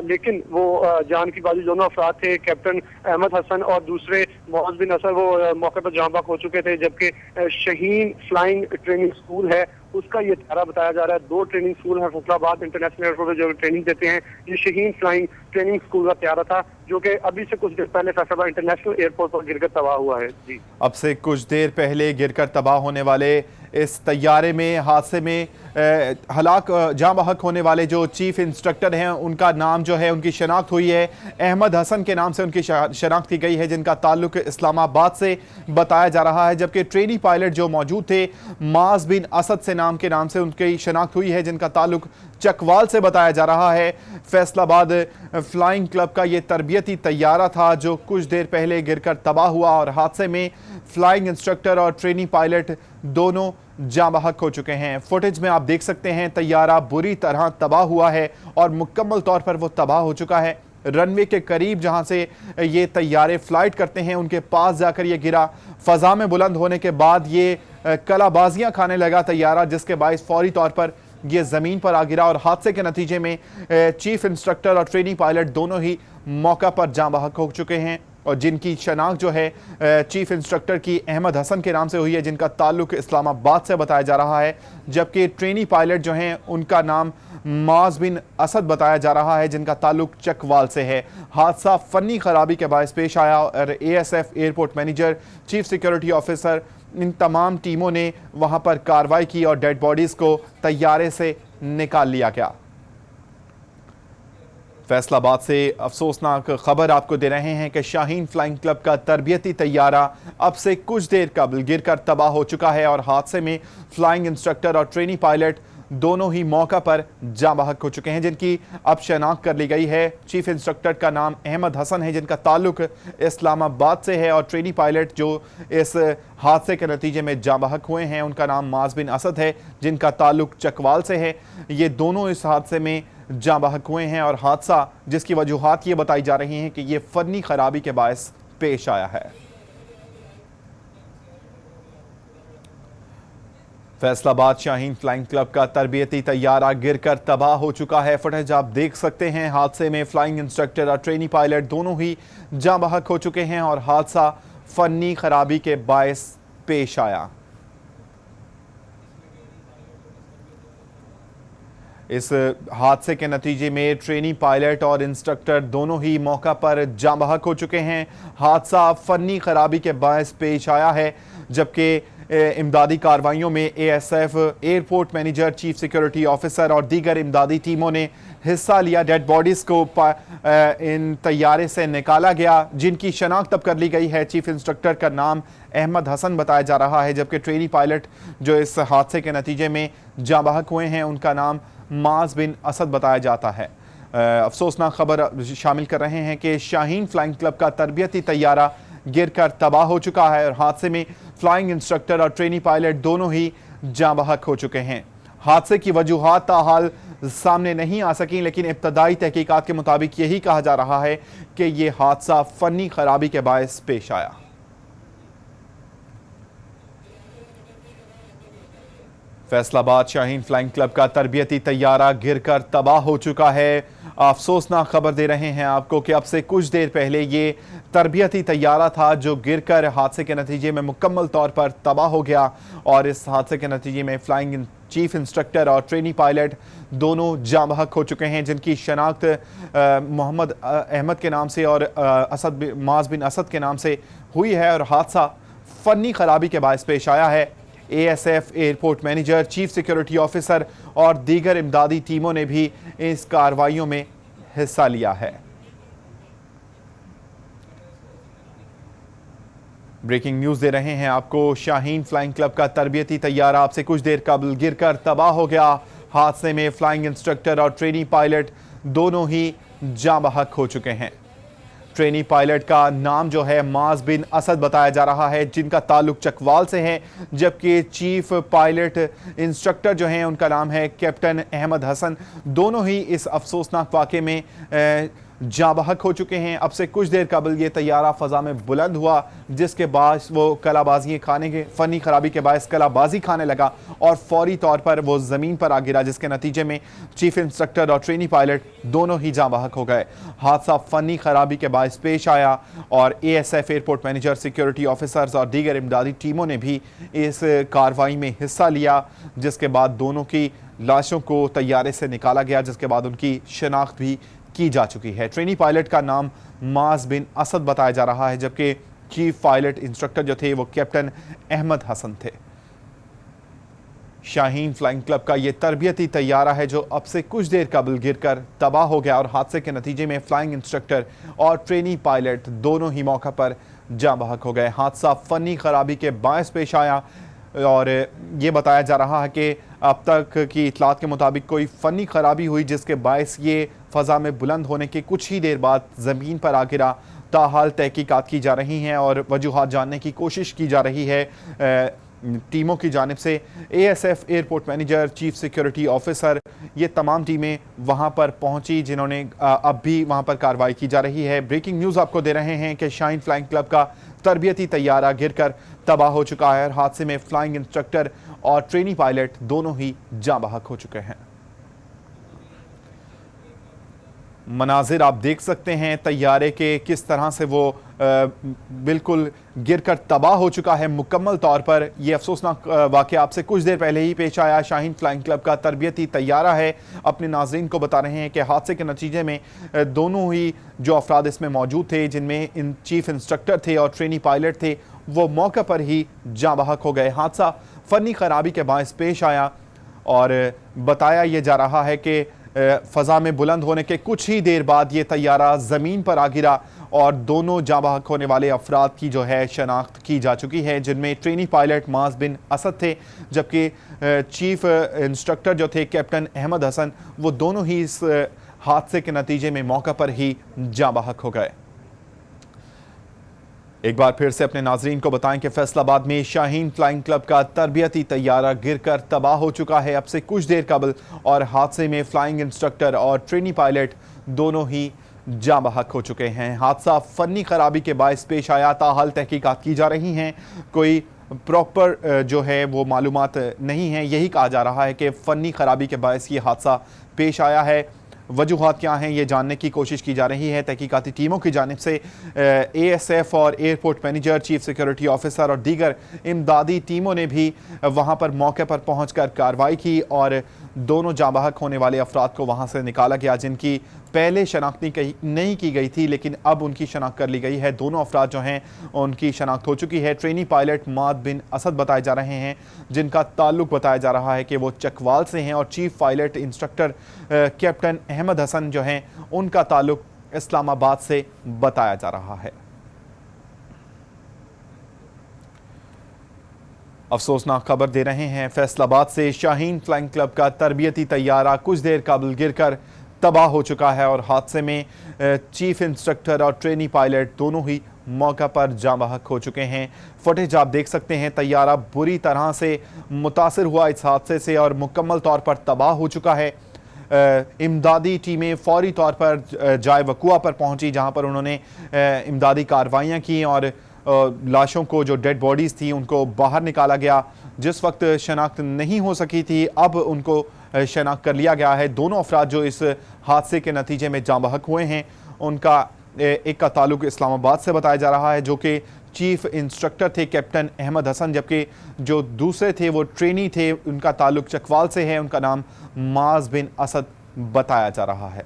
लेकिन वो जान की बाजी दोनों अफराद थे, कैप्टन अहमद हसन और दूसरे मुआज बिन असद, वो मौके पर जाँ बहक हो चुके थे। जबकि शहीन फ्लाइंग ट्रेनिंग स्कूल है उसका ये त्यारा बताया जा रहा है। दो ट्रेनिंग स्कूल है फैसलाबाद इंटरनेशनल एयरपोर्ट पर जो ट्रेनिंग देते हैं, ये शहीन फ्लाइंग ट्रेनिंग स्कूल का त्यारा था जो कि अभी से कुछ देर पहले फैसलाबाद इंटरनेशनल एयरपोर्ट पर गिरकर तबाह हुआ है। जी अब से कुछ देर पहले गिरकर तबाह होने वाले इस तैयारे में, हादसे में जाँ बहक होने वाले जो चीफ इंस्ट्रक्टर हैं उनका नाम जो है, उनकी शनाख्त हुई है। अहमद हसन के नाम से उनकी शनाख्त की गई है, जिनका ताल्लुक इस्लामाबाद से बताया जा रहा है। जबकि ट्रेनी पायलट जो मौजूद थे, मुआज बिन असद से नाम से उनकी शनाख्त हुई है, जिनका ताल्लुक चकवाल से बताया जा रहा है। फैसलाबाद फ्लाइंग क्लब का ये तरबियती तैयारा था जो कुछ देर पहले गिरकर तबाह हुआ और हादसे में फ्लाइंग इंस्ट्रक्टर और ट्रेनी पायलट दोनों जाँ बहक हो चुके हैं। फुटेज में आप देख सकते हैं तैयारा बुरी तरह तबाह हुआ है और मुकम्मल तौर पर वो तबाह हो चुका है। रनवे के करीब जहां से ये तैयारे फ्लाइट करते हैं उनके पास जाकर ये गिरा। फजा में बुलंद होने के बाद ये कलाबाजियां खाने लगा तैयारा, जिसके बायस फौरी तौर पर ये ज़मीन पर आ गिरा और हादसे के नतीजे में चीफ इंस्ट्रक्टर और ट्रेनी पायलट दोनों ही मौका पर जाँ बहक हो चुके हैं। और जिनकी शनाख्त जो है चीफ इंस्ट्रक्टर की अहमद हसन के नाम से हुई है, जिनका ताल्लुक इस्लामाबाद से बताया जा रहा है। जबकि ट्रेनी पायलट जो हैं उनका नाम मुआज बिन असद बताया जा रहा है, जिनका ताल्लुक चकवाल से है। हादसा फनी खराबी के बायस पेश आया और ASF airport manager, chief security officer, इन तमाम टीमों ने वहां पर कार्रवाई की और डेड बॉडीज को तैयारे से निकाल लिया गया। फैसलाबाद से अफसोसनाक खबर आपको दे रहे हैं कि शाहीन फ्लाइंग क्लब का तरबियती तैयारा अब से कुछ देर कबल गिरकर तबाह हो चुका है और हादसे में फ्लाइंग इंस्ट्रक्टर और ट्रेनी पायलट दोनों ही मौका पर जाँ बहक हो चुके हैं, जिनकी अब शनाख्त कर ली गई है। चीफ इंस्ट्रक्टर का नाम अहमद हसन है, जिनका ताल्लुक इस्लामाबाद से है, और ट्रेनी पायलट जो इस हादसे के नतीजे में जाँ बहक हुए हैं उनका नाम मुआज बिन असद है, जिनका ताल्लुक चकवाल से है। ये दोनों इस हादसे में जाँ बहक हुए हैं और हादसा जिसकी वजूहात ये बताई जा रही हैं कि ये फनी खराबी के बायस पेश आया है। फैसलाबाद शाहीन फ्लाइंग क्लब का तरबियती तैयारा गिरकर तबाह हो चुका है। फुटेज आप देख सकते हैं। हादसे में फ्लाइंग इंस्ट्रक्टर और ट्रेनी पायलट दोनों ही जाँ बहक हो चुके हैं और हादसा फनी खराबी के बायस पेश आया। इस हादसे के नतीजे में ट्रेनी पायलट और इंस्ट्रक्टर दोनों ही मौका पर जाँ बहक हो चुके हैं। हादसा फनी खराबी के बायस पेश आया है, जबकि इमदादी कार्रवाइयों में ASF, airport manager, chief security officer और दीगर इमदादी टीमों ने हिस्सा लिया। डेड बॉडीज को इन तैयारे से निकाला गया, जिनकी शनाख्त अब कर ली गई है। चीफ इंस्ट्रक्टर का नाम अहमद हसन बताया जा रहा है, जबकि ट्रेनी पायलट जो इस हादसे के नतीजे में जाँ बहक हुए हैं उनका नाम माज बिन असद बताया जाता है। अफसोसनाक खबर शामिल कर रहे हैं कि शाहीन फ्लाइंग क्लब का तरबियती तैयारा गिरकर तबाह हो चुका है और हादसे में फ्लाइंग इंस्ट्रक्टर और ट्रेनी पायलट दोनों ही जाँ बहक हो चुके हैं। हादसे की वजूहात ताहाल सामने नहीं आ सकी, लेकिन इब्तदाई तहकीकात के मुताबिक यही कहा जा रहा है कि यह हादसा फनी खराबी के बायस पेश आया। फैसलाबाद शाहीन फ्लाइंग क्लब का तरबियती तैयारा गिरकर तबाह हो चुका है। अफसोसनाक खबर दे रहे हैं आपको कि अब से कुछ देर पहले ये तरबियती तैयारा था जो गिरकर हादसे के नतीजे में मुकम्मल तौर पर तबाह हो गया और इस हादसे के नतीजे में फ्लाइंग चीफ इंस्ट्रक्टर और ट्रेनी पायलट दोनों जाँ बहक हो चुके हैं, जिनकी शनाख्त मोहम्मद अहमद के नाम से और माज बिन असद के नाम से हुई है और हादसा फनी खराबी के बायस पेश आया है। ASF, airport manager, chief security officer और दीगर इमदादी टीमों ने भी इस कार्रवाइयों में हिस्सा लिया है। ब्रेकिंग न्यूज दे रहे हैं आपको। शाहीन फ्लाइंग क्लब का तरबियती तैयारा आपसे कुछ देर कबल गिरकर तबाह हो गया। हादसे में फ्लाइंग इंस्ट्रक्टर और ट्रेनी पायलट दोनों ही जाँ बहक हो चुके हैं। ट्रेनी पायलट का नाम जो है माज बिन असद बताया जा रहा है, जिनका ताल्लुक चकवाल से है, जबकि चीफ पायलट इंस्ट्रक्टर जो हैं उनका नाम है कैप्टन अहमद हसन। दोनों ही इस अफसोसनाक वाक़े में जाँ बहक हो चुके हैं। अब से कुछ देर कबल ये तैयारा फ़ज़ा में बुलंद हुआ, जिसके बाद वो कलाबाजी खाने के फ़नी खराबी के बायस कलाबाजी खाने लगा और फौरी तौर पर वो ज़मीन पर आ गिरा, जिसके नतीजे में चीफ इंस्ट्रक्टर और ट्रेनी पायलट दोनों ही जाँ बहक हो गए। हादसा फ़नी खराबी के बायस पेश आया और ASF, airport manager, security officers और दीगर इमदादी टीमों ने भी इस कार्रवाई में हिस्सा लिया, जिसके बाद दोनों की लाशों को तैयारे से निकाला गया, जिसके बाद उनकी शनाख्त भी की जा चुकी है। ट्रेनी पायलट का नाम माज बिन असद बताया जा रहा है, जबकि चीफ पायलट इंस्ट्रक्टर जो थे वो कैप्टन अहमद हसन थे। शाहीन फ्लाइंग क्लब का ये तरबियती तैयारा है जो अब से कुछ देर कबल गिरकर तबाह हो गया और हादसे के नतीजे में फ्लाइंग इंस्ट्रक्टर और ट्रेनी पायलट दोनों ही मौका पर जाँ बहक हो गए। हादसा फनी खराबी के बायस पेश आया और ये बताया जा रहा है कि अब तक की इतलात के मुताबिक कोई फ़नी खराबी हुई, जिसके बायस ये फ़ज़ा में बुलंद होने के कुछ ही देर बाद ज़मीन पर आ गिरा। ताहाल तहकीकात की जा रही हैं और वजूहात जानने की कोशिश की जा रही है टीमों की जानिब से। ASF, airport manager, chief security officer, ये तमाम टीमें वहां पर पहुंची, जिन्होंने अब भी वहां पर कार्रवाई की जा रही है। ब्रेकिंग न्यूज़ आपको दे रहे हैं कि शाहीन फ्लाइंग क्लब का तरबियती तैयारा गिरकर तबाह हो चुका है और हादसे में फ्लाइंग इंस्ट्रक्टर और ट्रेनी पायलट दोनों ही जाँ बहक हो चुके हैं। मनाजिर आप देख सकते हैं तैयारे के, किस तरह से वो बिल्कुल गिरकर तबाह हो चुका है मुकम्मल तौर पर। यह अफसोसनाक वाक़या आपसे कुछ देर पहले ही पेश आया। शाहीन फ्लाइंग क्लब का तरबियती तैयारा है, अपने नाज़रीन को बता रहे हैं कि हादसे के नतीजे में दोनों ही जो अफराद इसमें मौजूद थे, जिनमें इन चीफ इंस्ट्रक्टर थे और ट्रेनी पायलट थे, वो मौके पर ही जाँ बहक हो गए। हादसा फ़नी खराबी के बायस पेश आया और बताया यह जा रहा है कि फ़ज़ा में बुलंद होने के कुछ ही देर बाद ये तैयारा ज़मीन पर आ गिरा और दोनों जाँ बहक होने वाले अफराद की जो है शनाख्त की जा चुकी है, जिनमें ट्रेनी पायलट माज बिन असद थे, जबकि चीफ इंस्ट्रक्टर जो थे कैप्टन अहमद हसन, वो दोनों ही इस हादसे के नतीजे में मौका पर ही जाँ बहक हो गए। एक बार फिर से अपने नाजरीन को बताएं कि फैसलाबाद में शाहीन फ्लाइंग क्लब का तरबियती तैयारा गिरकर तबाह हो चुका है अब से कुछ देर कबल और हादसे में फ्लाइंग इंस्ट्रक्टर और ट्रेनी पायलट दोनों ही जाँ बहक हो चुके हैं। हादसा फनी खराबी के बायस पेश आया, ताहाल तहकीकात की जा रही हैं, कोई प्रॉपर जो है वो मालूमात नहीं है। यही कहा जा रहा है कि फ़नी खराबी के बायस ये हादसा पेश आया है। वजूहात क्या हैं ये जानने की कोशिश की जा रही है तहकीकाती टीमों की जानिब से। एएसएफ और airport manager, chief security officer और दीगर इमदादी टीमों ने भी वहां पर मौके पर पहुंचकर कार्रवाई की और दोनों जाँ बहक होने वाले अफराद को वहां से निकाला गया, जिनकी पहले शनाख्त नहीं की गई थी, लेकिन अब उनकी शनाख्त कर ली गई है। दोनों अफराद जो हैं उनकी शनाख्त हो चुकी है। ट्रेनी पायलट माद बिन असद बताए जा रहे हैं, जिनका ताल्लुक बताया जा रहा है कि वो चकवाल से हैं, और chief pilot instructor captain Ahmed Hassan जो हैं उनका ताल्लुक इस्लामाबाद से बताया जा रहा है। अफसोसनाक खबर दे रहे हैं फैसलाबाद से। शाहीन फ्लाइंग क्लब का तरबियती तैयारा कुछ देर कबल गिरकर तबाह हो चुका है, और हादसे में चीफ इंस्ट्रक्टर और ट्रेनी पायलट दोनों ही मौका पर जाँ बहक हो चुके हैं। फुटेज आप देख सकते हैं। तैयारा बुरी तरह से मुतासिर हुआ इस हादसे से और मुकम्मल तौर पर तबाह हो चुका है। इमदादी टीमें फौरी तौर पर जाए वकुआ पर पहुंची, जहां पर उन्होंने इमदादी कार्रवाइयाँ की और लाशों को, जो डेड बॉडीज़ थी, उनको बाहर निकाला गया। जिस वक्त शनाख्त नहीं हो सकी थी, अब उनको शनाख्त कर लिया गया है। दोनों अफराद जो इस हादसे के नतीजे में जाँ बहक हुए हैं, उनका एक का ताल्लुक इस्लामाबाद से बताया जा रहा है, जो कि चीफ इंस्ट्रक्टर थे कैप्टन अहमद हसन, जबकि जो दूसरे थे वो ट्रेनी थे, उनका ताल्लुक चकवाल से है। उनका नाम माज बिन असद बताया जा रहा है।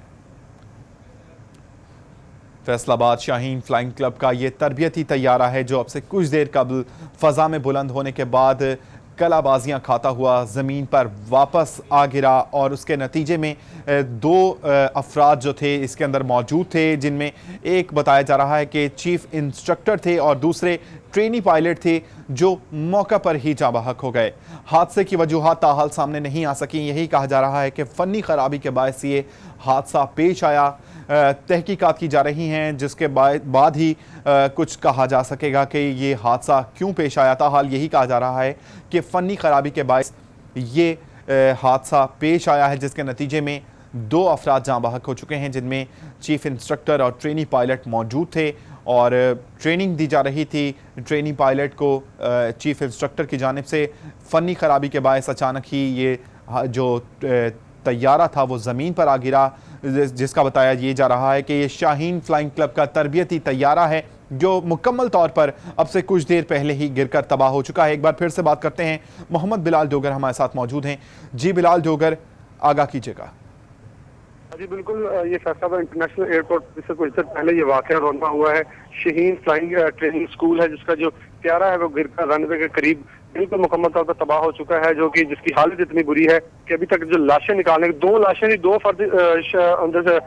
फैसलाबाद शाहीन फ्लाइंग क्लब का ये तरबियती तैयारा है, जो अब से कुछ देर कबल फ़ज़ा में बुलंद होने के बाद कलाबाजियाँ खाता हुआ ज़मीन पर वापस आ गिरा, और उसके नतीजे में दो अफराद जो थे इसके अंदर मौजूद थे, जिनमें एक बताया जा रहा है कि चीफ इंस्ट्रक्टर थे और दूसरे ट्रेनी पायलट थे, जो मौका पर ही जाँ बहक हो गए। हादसे की वजूहात ताहाल सामने नहीं आ सकी। यही कहा जा रहा है कि फ़नी खराबी के बायस ये हादसा पेश आया। तहकीकात की जा रही हैं, जिसके बाद ही कुछ कहा जा सकेगा कि ये हादसा क्यों पेश आया। ताहाल यही कहा जा रहा है कि फ़नी खराबी के बायस ये हादसा पेश आया है, जिसके नतीजे में दो अफराद जाँ बहक हो चुके हैं, जिनमें चीफ इंस्ट्रक्टर और ट्रेनी पायलट मौजूद थे, और ट्रेनिंग दी जा रही थी ट्रेनी पायलट को चीफ इंस्ट्रक्टर की जानिब से। फ़नी खराबी के बायस अचानक ही ये जो तैयारा था वो ज़मीन पर आ गिरा, जिसका बताया ये जा रहा है कि ये शाहीन फ्लाइंग क्लब का तरबियती तैयारा है, जो मुकम्मल तौर पर अब से कुछ देर पहले ही गिरकर तबाह हो चुका है। एक बार फिर से बात करते हैं। मोहम्मद बिलाल डोगर हमारे साथ मौजूद हैं। जी बिलाल डोगर, आगाह कीजिएगा। जी बिल्कुल, ये फैसलाबाद इंटरनेशनल एयरपोर्ट से कुछ देर पहले ये वाकया रोना हुआ है। शाहीन फ्लाइंग ट्रेनिंग स्कूल है, जिसका जो प्यारा है वो गिरकर रनवे के करीब बिल्कुल मुकम्मल तौर पर तबाह हो चुका है, जो कि जिसकी हालत इतनी बुरी है कि अभी तक जो लाशें निकालने, दो लाशें नहीं, दो फर्द अंदर से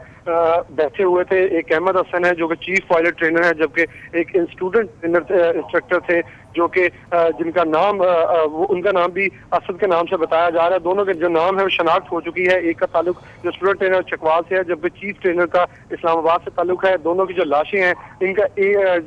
बैठे हुए थे। एक अहमद हसन है जो कि चीफ पायलट ट्रेनर है, जबकि एक स्टूडेंट ट्रेनर इंस्ट्रक्टर थे जो कि जिनका नाम उनका नाम भी असद के नाम से बताया जा रहा है। दोनों के जो नाम है वो शनाख्त हो चुकी है। एक का ताल्लुक जो स्टूडेंट ट्रेनर चकवाल से है, जबकि चीफ ट्रेनर का इस्लामाबाद से ताल्लुक है। दोनों की जो लाशें हैं, इनका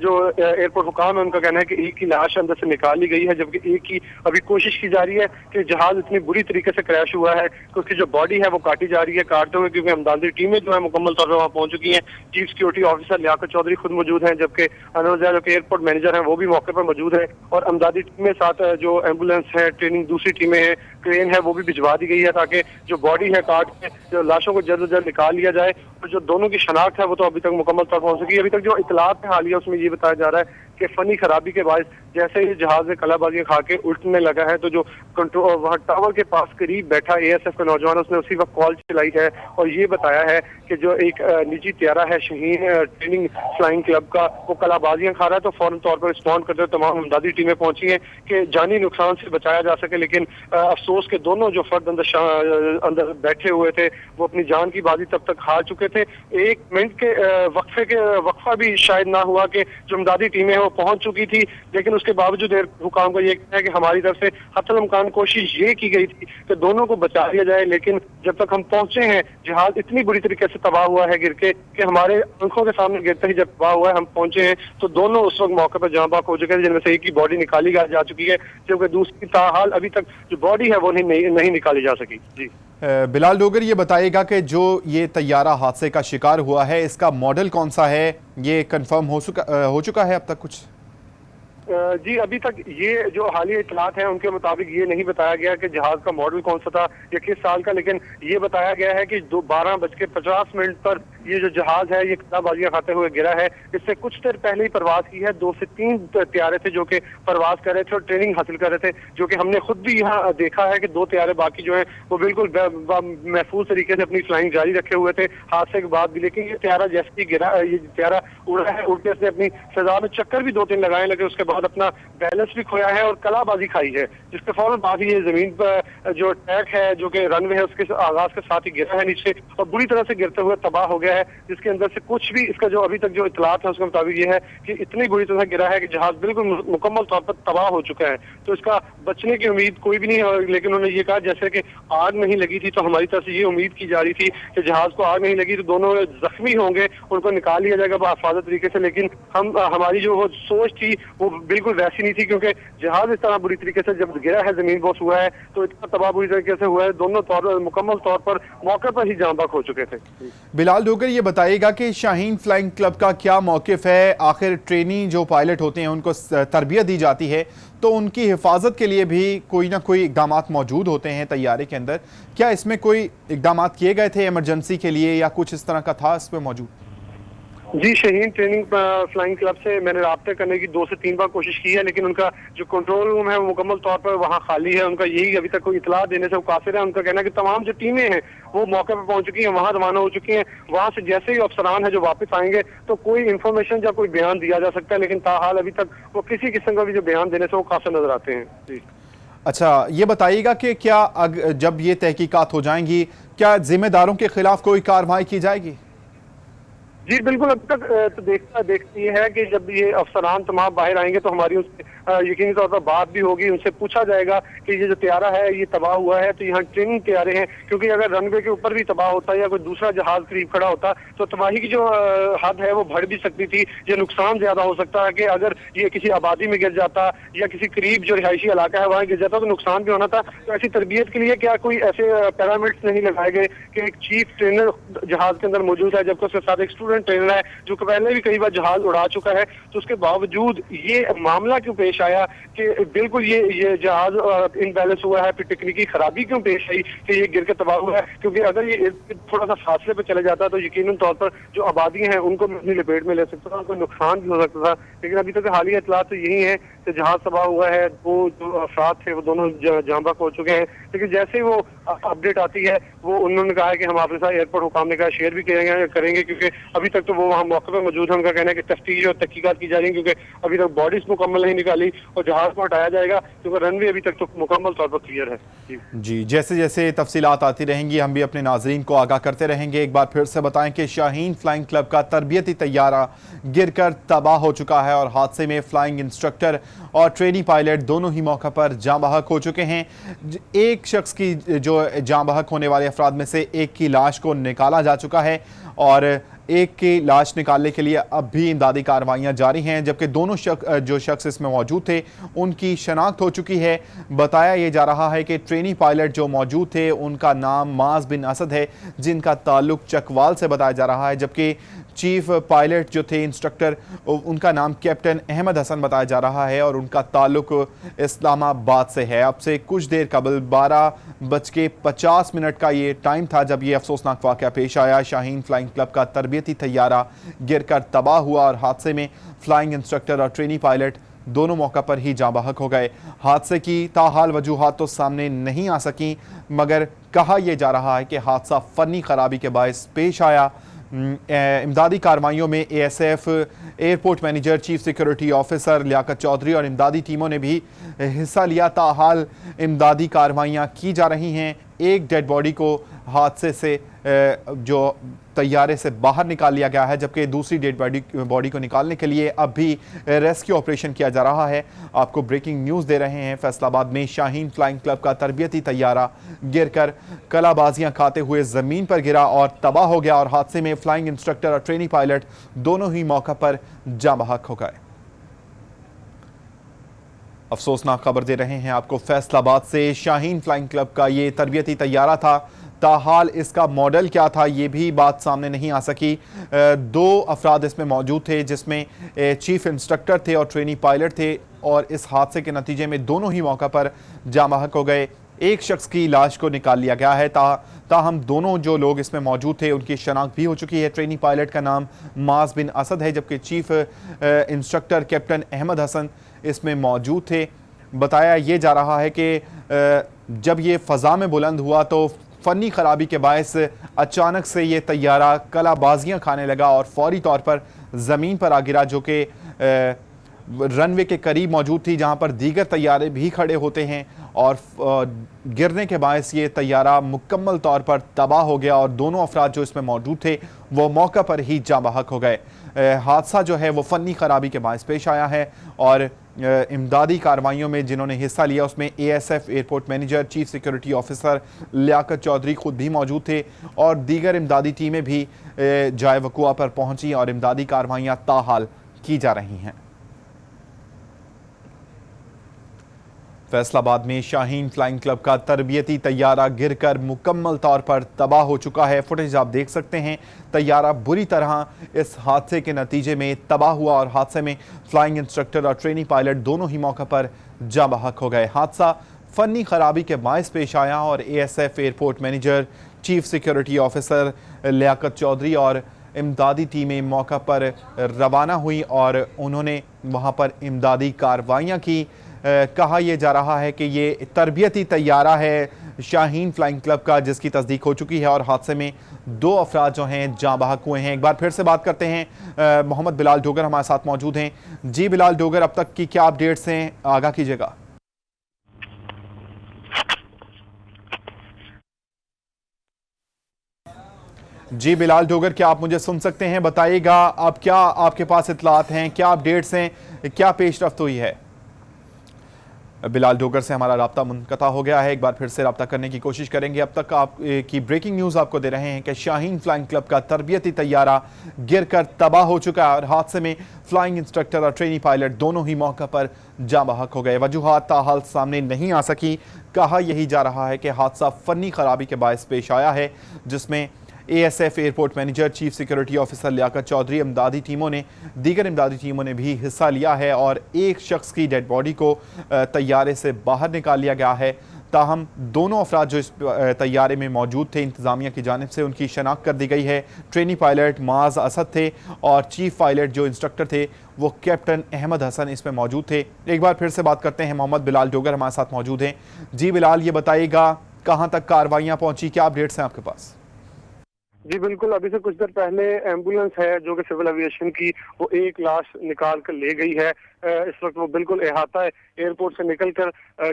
जो एयरपोर्ट हुकाम है उनका कहना है कि एक की लाश अंदर से निकाल ली गई है, जबकि एक की अभी कोशिश की जा रही है कि जहाज इतनी बुरी तरीके से क्रैश हुआ है कि उसकी जो बॉडी है वो काटी जा रही है, काटते हुए, क्योंकि अमदादी टीमें जो है मुकम्मल तौर पर वहाँ पहुंच चुकी हैं। Chief security officer Liaquat Chaudhry खुद मौजूद हैं, जबकि अनवर जो कि एयरपोर्ट मैनेजर हैं वो भी मौके पर मौजूद है, और अमदादी टीमें साथ जो एम्बुलेंस है, ट्रेनिंग दूसरी टीमें हैं, क्रेन है, वो भी भिजवा दी गई है, ताकि जो बॉडी है काट के जो लाशों को जल्द से जल्द निकाल लिया जाए। और जो दोनों की शनाख्त है वो तो अभी तक मुकम्मल तौर पर हो सकी। अभी तक जो इतलात है हालिया, उसमें ये बताया जा रहा है कि फनी खराबी के बाद जैसे ही जहाज में कलाबाजियां खा के उल्टने लगा है, तो जो कंट्रोल वहाँ टावर के पास करीब बैठा ASF का नौजवान, उसने उसी वक्त कॉल चलाई है और ये बताया है कि जो एक निजी त्यारा है शाहीन ट्रेनिंग फ्लाइंग क्लब का, वो कलाबाजियां खा रहा है। तो फौरन तौर पर रिस्पॉन्ड करते हुए तमाम इमदादी टीमें पहुंची हैं कि जानी नुकसान से बचाया जा सके, लेकिन अफसोस के दोनों जो फर्द अंदर बैठे हुए थे वो अपनी जान की बाजी तब तक हार चुके थे। एक मिनट के वक्फा भी शायद ना हुआ कि जो इमदादी टीमें हैं वो पहुंच चुकी थी, लेकिन उसके बावजूद हुकाम का ये कहना है कि हमारी तरफ से हत्तल इम्कान कोशिश ये की गई थी कि दोनों को बचा लिया जाए, लेकिन जब तक हम पहुंचे हैं जहाज इतनी बुरी तरीके से तबाह हुआ है गिर के कि हमारे आंखों के सामने गिरते ही जब तबाह हुआ है, हम पहुंचे हैं तो दोनों उस वक्त मौके पर जाँ बाक हो चुके हैं, जिनमें से एक की बॉडी निकाली जा चुकी है, जबकि दूसरी ताहाल अभी तक जो बॉडी है वो नहीं निकाली जा सकी। जी बिलाल डोगर, ये बताइएगा कि जो ये तैयारा हादसे का शिकार हुआ है, इसका मॉडल कौन सा है? ये कंफर्म हो चुका है अब तक कुछ? जी अभी तक ये जो हालिया इतलात हैं उनके मुताबिक ये नहीं बताया गया कि जहाज का मॉडल कौन सा था या किस साल का, लेकिन ये बताया गया है कि 12:50 पर ये जो जहाज है ये कलाबाजियां खाते हुए गिरा है। इससे कुछ देर पहले ही परवाज की है, 2 से 3 तैयारे थे जो कि परवाज कर रहे थे और ट्रेनिंग हासिल कर रहे थे, जो कि हमने खुद भी यहाँ देखा है कि 2 तैयारे बाकी जो है वो बिल्कुल महफूज तरीके से अपनी फ्लाइंग जारी रखे हुए थे हादसे के बाद भी। लेकिन ये तैयारा जैसे ही गिरा, ये तैयारा उड़ा है, उड़ते उसने अपनी फिजा में चक्कर भी 2-3 लगाए, लेकिन उसके बाद अपना बैलेंस भी खोया है और कलाबाजी खाई है, जिसके फौरन बाद ही ये जमीन पर जो ट्रैक है जो कि रनवे है उसके आगाज के साथ ही गिरा है नीचे और बुरी तरह से गिरते हुए तबाह हो गया है, जिसके अंदर से कुछ भी इसका जो अभी तक जो इतलात है उसके मुताबिक ये है कि इतनी बुरी तरह गिरा है कि जहाज बिल्कुल मुकम्मल तौर पर तबाह हो चुका है। तो इसका बचने की उम्मीद कोई भी नहीं है, लेकिन उन्होंने ये कहा जैसे कि आग नहीं लगी थी, तो हमारी तरफ से ये उम्मीद की जा रही थी कि जहाज को आग नहीं लगी तो दोनों जख्मी होंगे, उनको निकाल लिया जाएगा बाहिफाजत तरीके से। लेकिन हमारी जो वो सोच थी वो बिल्कुल वैसी नहीं थी, क्योंकि जहाज इस तरह बुरी तरीके से जब गिरा है, जमीन बोस हुआ है, तो इतना तबाह बुरी तरीके से हुआ है, दोनों मुकम्मल तौर पर मौके पर ही जान बहक हो चुके थे। बिलाल डोगर, ये बताइएगा कि शाहीन फ्लाइंग क्लब का क्या मौकिफ है? आखिर ट्रेनी जो पायलट होते हैं उनको तरबियत दी जाती है, तो उनकी हिफाजत के लिए भी कोई ना कोई इकदाम मौजूद होते हैं तैयारे के अंदर। क्या इसमें कोई इकदाम किए गए थे इमरजेंसी के लिए या कुछ इस तरह का था इसमें मौजूद? जी, शाहीन ट्रेनिंग फ्लाइंग क्लब से मैंने राब्ते करने की 2 से 3 बार कोशिश की है, लेकिन उनका जो कंट्रोल रूम है वो मुकम्मल तौर पर वहाँ खाली है। उनका यही अभी तक कोई इतला देने से वो काफिर है। उनका कहना है कि तमाम जो टीमें हैं वो मौके पर पहुंच चुकी हैं, वहाँ रवाना हो चुकी हैं। वहाँ से जैसे ही अफसरान है जो वापस आएंगे तो कोई इन्फॉर्मेशन या कोई बयान दिया जा सकता है, लेकिन ताहाल अभी तक वो किसी किस्म का भी जो बयान देने से वो काफिर नजर आते हैं। जी अच्छा, ये बताइएगा कि क्या जब ये तहकीकात हो जाएंगी, क्या जिम्मेदारों के खिलाफ कोई कार्रवाई की जाएगी? जी बिल्कुल, अब तक तो देखती है कि जब ये अफसरान तमाम बाहर आएंगे तो हमारी उससे यकीनी तौर पर बात भी होगी, उनसे पूछा जाएगा कि ये जो तैयारा है ये तबाह हुआ है, तो यहाँ ट्रेनिंग तैयारे हैं, क्योंकि अगर रनवे के ऊपर भी तबाह होता या कोई दूसरा जहाज करीब खड़ा होता तो तबाही की जो हद है वो बढ़ भी सकती थी। ये नुकसान ज्यादा हो सकता है कि अगर ये किसी आबादी में गिर जाता या किसी करीब जो रिहायशी इलाका है वहाँ गिर जाता तो नुकसान भी होना था। तो ऐसी तरबियत के लिए क्या कोई ऐसे पैरामिड्स नहीं लगाए गए कि एक चीफ ट्रेनर जहाज के अंदर मौजूद है, जबकि उसके साथ एक स्टूडेंट ट्रेनर है जो कि पहले भी कई बार जहाज उड़ा चुका है, तो उसके बावजूद ये मामला क्यों पेश आया कि बिल्कुल ये जहाज इनबैलेंस हुआ है? फिर तकनीकी खराबी क्यों पेश आई कि ये गिर के तबाह हुआ है? क्योंकि अगर ये थोड़ा सा फासले पे चले जाता तो यकीनन तौर पर जो आबादी हैं उनको अपनी लपेट में ले सकता था, उनको नुकसान भी हो सकता था। लेकिन अभी तक हालिया इतलात तो यही है कि जहाज तबाह हुआ है, 2 जो अफराद थे वो दोनों जान बहक हो चुके हैं। लेकिन जैसे ही वो अपडेट आती है वो उन्होंने कहा है कि हम आपके साथ एयरपोर्ट हुकाम ने कहा शेयर भी करेंगे, क्योंकि अभी तक तो वो वहाँ मौके पर मौजूद है। उनका कहना है कि तफ्तीश और तहकीकात की जा रही है, क्योंकि अभी तक बॉडीज मुकम्मल नहीं निकाली और जहाज को हटाया जाएगा, क्योंकि रनवे अभी तक तो मुकम्मल तौर पर क्लियर है। जी, जैसे जैसे तफसीलात आती रहेंगी हम भी अपने नाजरीन को आगाह करते रहेंगे। एक बार फिर से बताएं कि शाहीन फ्लाइंग क्लब का तरबियती तैयारा गिरकर तबाह हो चुका है और हादसे में फ्लाइंग इंस्ट्रक्टर और ट्रेनी पायलट दोनों ही मौके पर जाँ बहक हो चुके हैं। एक शख्स की जो जाँ बहक होने वाले अफराद में से एक की लाश को निकाला जा चुका है और एक की लाश निकालने के लिए अब भी इमदादी कार्रवाइयाँ जारी हैं, जबकि दोनों जो शख्स इसमें मौजूद थे उनकी शनाख्त हो चुकी है। बताया ये जा रहा है कि ट्रेनी पायलट जो मौजूद थे उनका नाम माज बिन असद है, जिनका ताल्लुक चकवाल से बताया जा रहा है, जबकि चीफ पायलट जो थे इंस्ट्रक्टर उनका नाम कैप्टन अहमद हसन बताया जा रहा है और उनका ताल्लुक इस्लामाबाद से है। अब से कुछ देर कबल 12:50 का ये टाइम था जब ये अफसोसनाक वाक़या पेश आया। शाहीन फ्लाइंग क्लब का तरबियती तैयारा गिरकर तबाह हुआ और हादसे में फ्लाइंग इंस्ट्रक्टर और ट्रेनी पायलट दोनों मौका पर ही जाँ बहक हो गए। हादसे की ताहाल वजूहात तो सामने नहीं आ सकी, मगर कहा यह जा रहा है कि हादसा फनी खराबी के बायस पेश आया। इमदादी कार्रवाइयों में ASF airport manager, chief security officer Liaquat Chaudhry और इमदादी टीमों ने भी हिस्सा लिया। ताहाल इमदादी कार्रवाइयाँ की जा रही हैं। एक डेड बॉडी को हादसे से जो तैयारे से बाहर निकाल लिया गया है, जबकि दूसरी डेड बॉडी को निकालने के लिए अब भी रेस्क्यू ऑपरेशन किया जा रहा है। आपको ब्रेकिंग न्यूज़ दे रहे हैं। फैसलाबाद में शाहीन फ्लाइंग क्लब का तरबियती तैयारा गिरकर कलाबाजियां खाते हुए ज़मीन पर गिरा और तबाह हो गया और हादसे में फ्लाइंग इंस्ट्रक्टर और ट्रेनी पायलट दोनों ही मौका पर जाँ बहक हो गए। अफसोसनाक खबर दे रहे हैं आपको फैसलाबाद से। शाहीन फ्लाइंग क्लब का ये तरबियती तैयारा था, ताहाल इसका मॉडल क्या था ये भी बात सामने नहीं आ सकी। 2 अफराद इसमें मौजूद थे, जिसमें चीफ इंस्ट्रक्टर थे और ट्रेनी पायलट थे और इस हादसे के नतीजे में दोनों ही मौका पर जाँ बहक हो गए। एक शख्स की लाश को निकाल लिया गया है। ताहम दोनों जो लोग इसमें मौजूद थे उनकी शनाख्त भी हो चुकी है। ट्रेनिंग पायलट का नाम माज बिन असद है, जबकि chief instructor captain Ahmed Hassan इसमें मौजूद थे। बताया ये जा रहा है कि जब ये फ़ज़ा में बुलंद हुआ तो फ़नी ख़राबी के बायस अचानक से ये तैयारा कलाबाजियाँ खाने लगा और फौरी तौर पर ज़मीन पर आ गिरा, जो कि रनवे के करीब मौजूद थी, जहां पर दीगर तैयारे भी खड़े होते हैं। और गिरने के बायस ये तैयारा मुकम्मल तौर पर तबाह हो गया और दोनों अफराद जो इसमें मौजूद थे वो मौका पर ही जाँ बहक हो गए। हादसा जो है वो फ़नी ख़राबी के बायस पेश आया है और इमदादी कार्रवाइयों में जिन्होंने हिस्सा लिया उसमें ASF airport manager, chief security officer Liaquat Chaudhry खुद भी मौजूद थे और दीगर इमदादी टीमें भी जाए वक़ुआ पर पहुंची और इमदादी कार्रवाइयाँ ताहाल की जा रही हैं। फैसलाबाद में शाहीन फ्लाइंग क्लब का तरबियती तैयारा गिरकर मुकम्मल तौर पर तबाह हो चुका है। फुटेज आप देख सकते हैं। तैयारा बुरी तरह इस हादसे के नतीजे में तबाह हुआ और हादसे में फ्लाइंग इंस्ट्रक्टर और ट्रेनिंग पायलट दोनों ही मौके पर जाँ बहक हो गए। हादसा फ़नी ख़राबी के बायस पेश आया और ASF airport manager, chief security officer Liaquat Chaudhry और इमदादी टीमें मौका पर रवाना हुई और उन्होंने वहाँ पर इमदादी कार्रवाइयाँ की। कहा यह जा रहा है कि ये तरबियती तैयारा है शाहीन फ्लाइंग क्लब का, जिसकी तस्दीक हो चुकी है और हादसे में 2 अफराद जो हैं जाँ बहक हुए हैं। एक बार फिर से बात करते हैं, मोहम्मद बिलाल डोगर हमारे साथ मौजूद हैं। जी बिलाल डोगर, अब तक की क्या अपडेट्स हैं, आगाह कीजिएगा। जी बिलाल डोगर, क्या आप मुझे सुन सकते हैं? बताइएगा अब क्या आपके पास इतलात हैं, क्या अपडेट्स हैं, क्या पेशरफ्त हुई है? बिलाल डोगर से हमारा राब्ता मुनक़ता हो गया है, एक बार फिर से राब्ता करने की कोशिश करेंगे। अब तक आप की ब्रेकिंग न्यूज़ आपको दे रहे हैं कि शाहीन फ्लाइंग क्लब का तरबियती तैयारा गिरकर तबाह हो चुका है और हादसे में फ्लाइंग इंस्ट्रक्टर और ट्रेनी पायलट दोनों ही मौके पर जाँ बहक हो गए। वजूहात ताहाल सामने नहीं आ सकी। कहा यही जा रहा है कि हादसा फ़नी ख़राबी के बायस पेश आया है, जिसमें ASF airport manager, chief security officer Liaquat Chaudhry, इमदादी टीमों ने दीगर इमदादी टीमों ने भी हिस्सा लिया है और एक शख्स की डेड बॉडी को तैयारे से बाहर निकाल लिया गया है। ताहम दोनों अफराद जो इस तैयारे में मौजूद थे, इंतज़ामिया की जानिब से उनकी शनाख्त कर दी गई है। ट्रेनी पायलट माज असद थे और चीफ पायलट जो इंस्ट्रक्टर थे वो कैप्टन अहमद हसन इसमें मौजूद थे। एक बार फिर से बात करते हैं, मोहम्मद बिलाल डोगर हमारे साथ मौजूद हैं। जी बिलाल, ये बताइएगा कहाँ तक कार्रवाइयाँ पहुँची, क्या अपडेट्स हैं आपके पास? जी बिल्कुल, अभी से कुछ देर पहले एम्बुलेंस है जो कि सिविल एविएशन की, वो एक लाश निकाल कर ले गई है। इस वक्त वो बिल्कुल अहाता एयरपोर्ट से निकलकर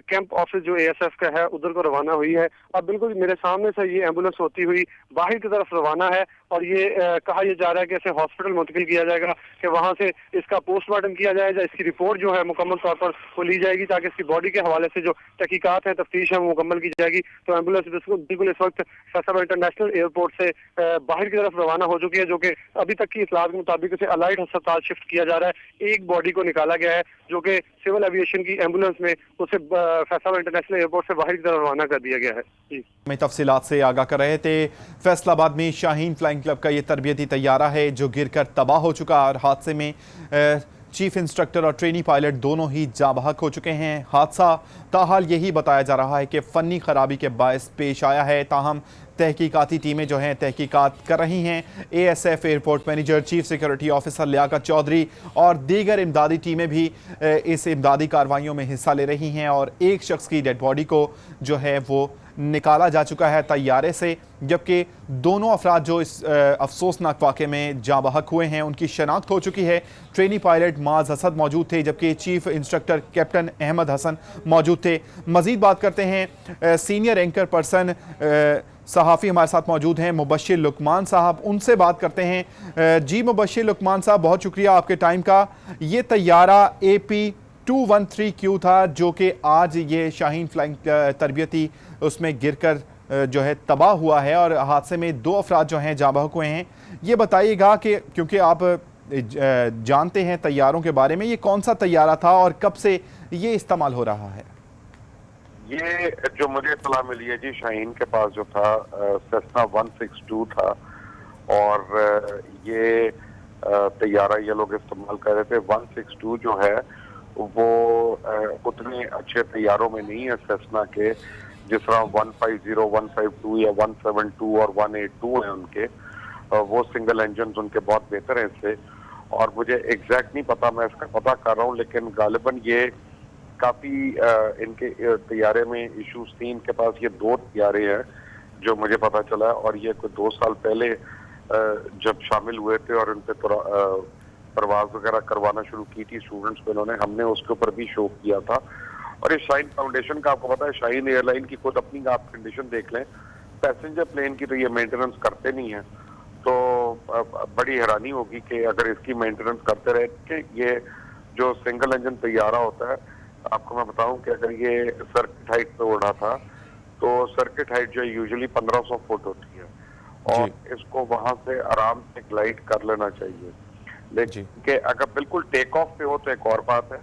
कैंप ऑफिस जो ASF का है उधर को रवाना हुई है। अब बिल्कुल मेरे सामने से ये एम्बुलेंस होती हुई बाहर की तरफ रवाना है और ये कहा यह जा रहा है कि इसे हॉस्पिटल मुंतकिल किया जाएगा, कि वहां से इसका पोस्टमार्टम किया जाएगा, इसकी रिपोर्ट जो है मुकम्मल तौर पर वो ली जाएगी ताकि इसकी बॉडी के हवाले से जो तहकीकात है, तफ्तीश है, वो मुकम्मल की जाएगी। तो एम्बुलेंस बिल्कुल इस वक्त फैसलाबाद इंटरनेशनल एयरपोर्ट से बाहर की तरफ रवाना हो चुकी है, जो कि अभी तक की इतलात के मुताबिक उसे अलाइड अस्पताल शिफ्ट किया जा रहा है। एक बॉडी को निकाला गया है जो कि सिविल एविएशन की एम्बुलेंस में उसे फैसलाबाद इंटरनेशनल एयरपोर्ट से बाहर की तरफ रवाना कर दिया गया है। जी, में तफसीलात से आगाह कर रहे थे। फैसलाबाद में शाहीन फ्लाइंग क्लब का ये तरबियती तैयारा है जो गिरकर तबाह हो चुका और हादसे में चीफ इंस्ट्रक्टर और ट्रेनी पायलट दोनों ही जाँ बहक हो चुके हैं। हादसा ताहाल यही बताया जा रहा है कि फ़नी ख़राबी के बायस पेश आया है। ताहम तहकीकाती टीमें जो हैं तहकीकात कर रही हैं। ASF airport manager, chief security officer Liaquat Chaudhry और दीगर इमदादी टीमें भी इस इमदादी कार्रवाइयों में हिस्सा ले रही हैं और एक शख्स की डेड बॉडी को जो है वो निकाला जा चुका है तैयारे से, जबकि दोनों अफराद जो इस अफसोसनाक वाक़े में जाँ बहक हुए हैं उनकी शनाख्त हो चुकी है। ट्रेनी पायलट माज असद मौजूद थे जबकि chief instructor captain Ahmed Hassan मौजूद थे। मज़ीद बात करते हैं, सीनियर एंकर पर्सन सहाफ़ी हमारे साथ मौजूद हैं, मुबश्शिर लुकमान साहब, उनसे बात करते हैं। जी मुबश्शिर लुकमान साहब, बहुत शुक्रिया आपके टाइम का। ये तैयारा AP213Q था जो कि आज ये शाहीन फ्लाइंग तरबियती उसमें गिरकर जो है तबाह हुआ है और हादसे में 2 अफराद जो हैं जाँ बहक हुए हैं। ये बताइएगा कि क्योंकि आप जानते हैं तैयारों के बारे में, ये कौन सा तैयारा था और कब से ये इस्तेमाल हो रहा है? ये जो मुझे इत्तला मिली है जी, शाहीन के पास जो था सेस्ना 162 था और ये तैयारा ये लोग इस्तेमाल कर रहे थे। 162 जो है वो उतने अच्छे तैयारों में नहीं है सेस्ना के, जिस तरह 150, 152 या 172 और 182 हैं उनके, वो सिंगल इंजन उनके बहुत बेहतर हैं इससे। और मुझे एग्जैक्ट नहीं पता, मैं इसका पता कर रहा हूँ, लेकिन गालिबन ये काफी इनके तैयारे में इश्यूज थी। इनके पास ये 2 तैयारे हैं जो मुझे पता चला, और ये कोई 2 साल पहले जब शामिल हुए थे और उन पे परवाज वगैरह करवाना शुरू की थी स्टूडेंट्स पे इन्होंने, हमने उसके ऊपर भी शो किया था। और ये शाहीन फाउंडेशन का आपको पता है, शाहीन एयरलाइन की खुद अपनी आप कंडीशन देख लें, पैसेंजर प्लेन की तो ये मेंटेनेंस करते नहीं है। तो बड़ी हैरानी होगी कि अगर इसकी मेंटेनेंस करते रहे कि ये जो सिंगल इंजन तैयारा होता है, आपको मैं बताऊं कि अगर ये सर्किट हाइट पे उड़ा था तो सर्किट हाइट जो यूजुअली 1500 फुट होती है, और इसको वहां से आराम से ग्लाइड कर लेना चाहिए। लेकिन अगर बिल्कुल टेक ऑफ पे हो तो एक और बात है,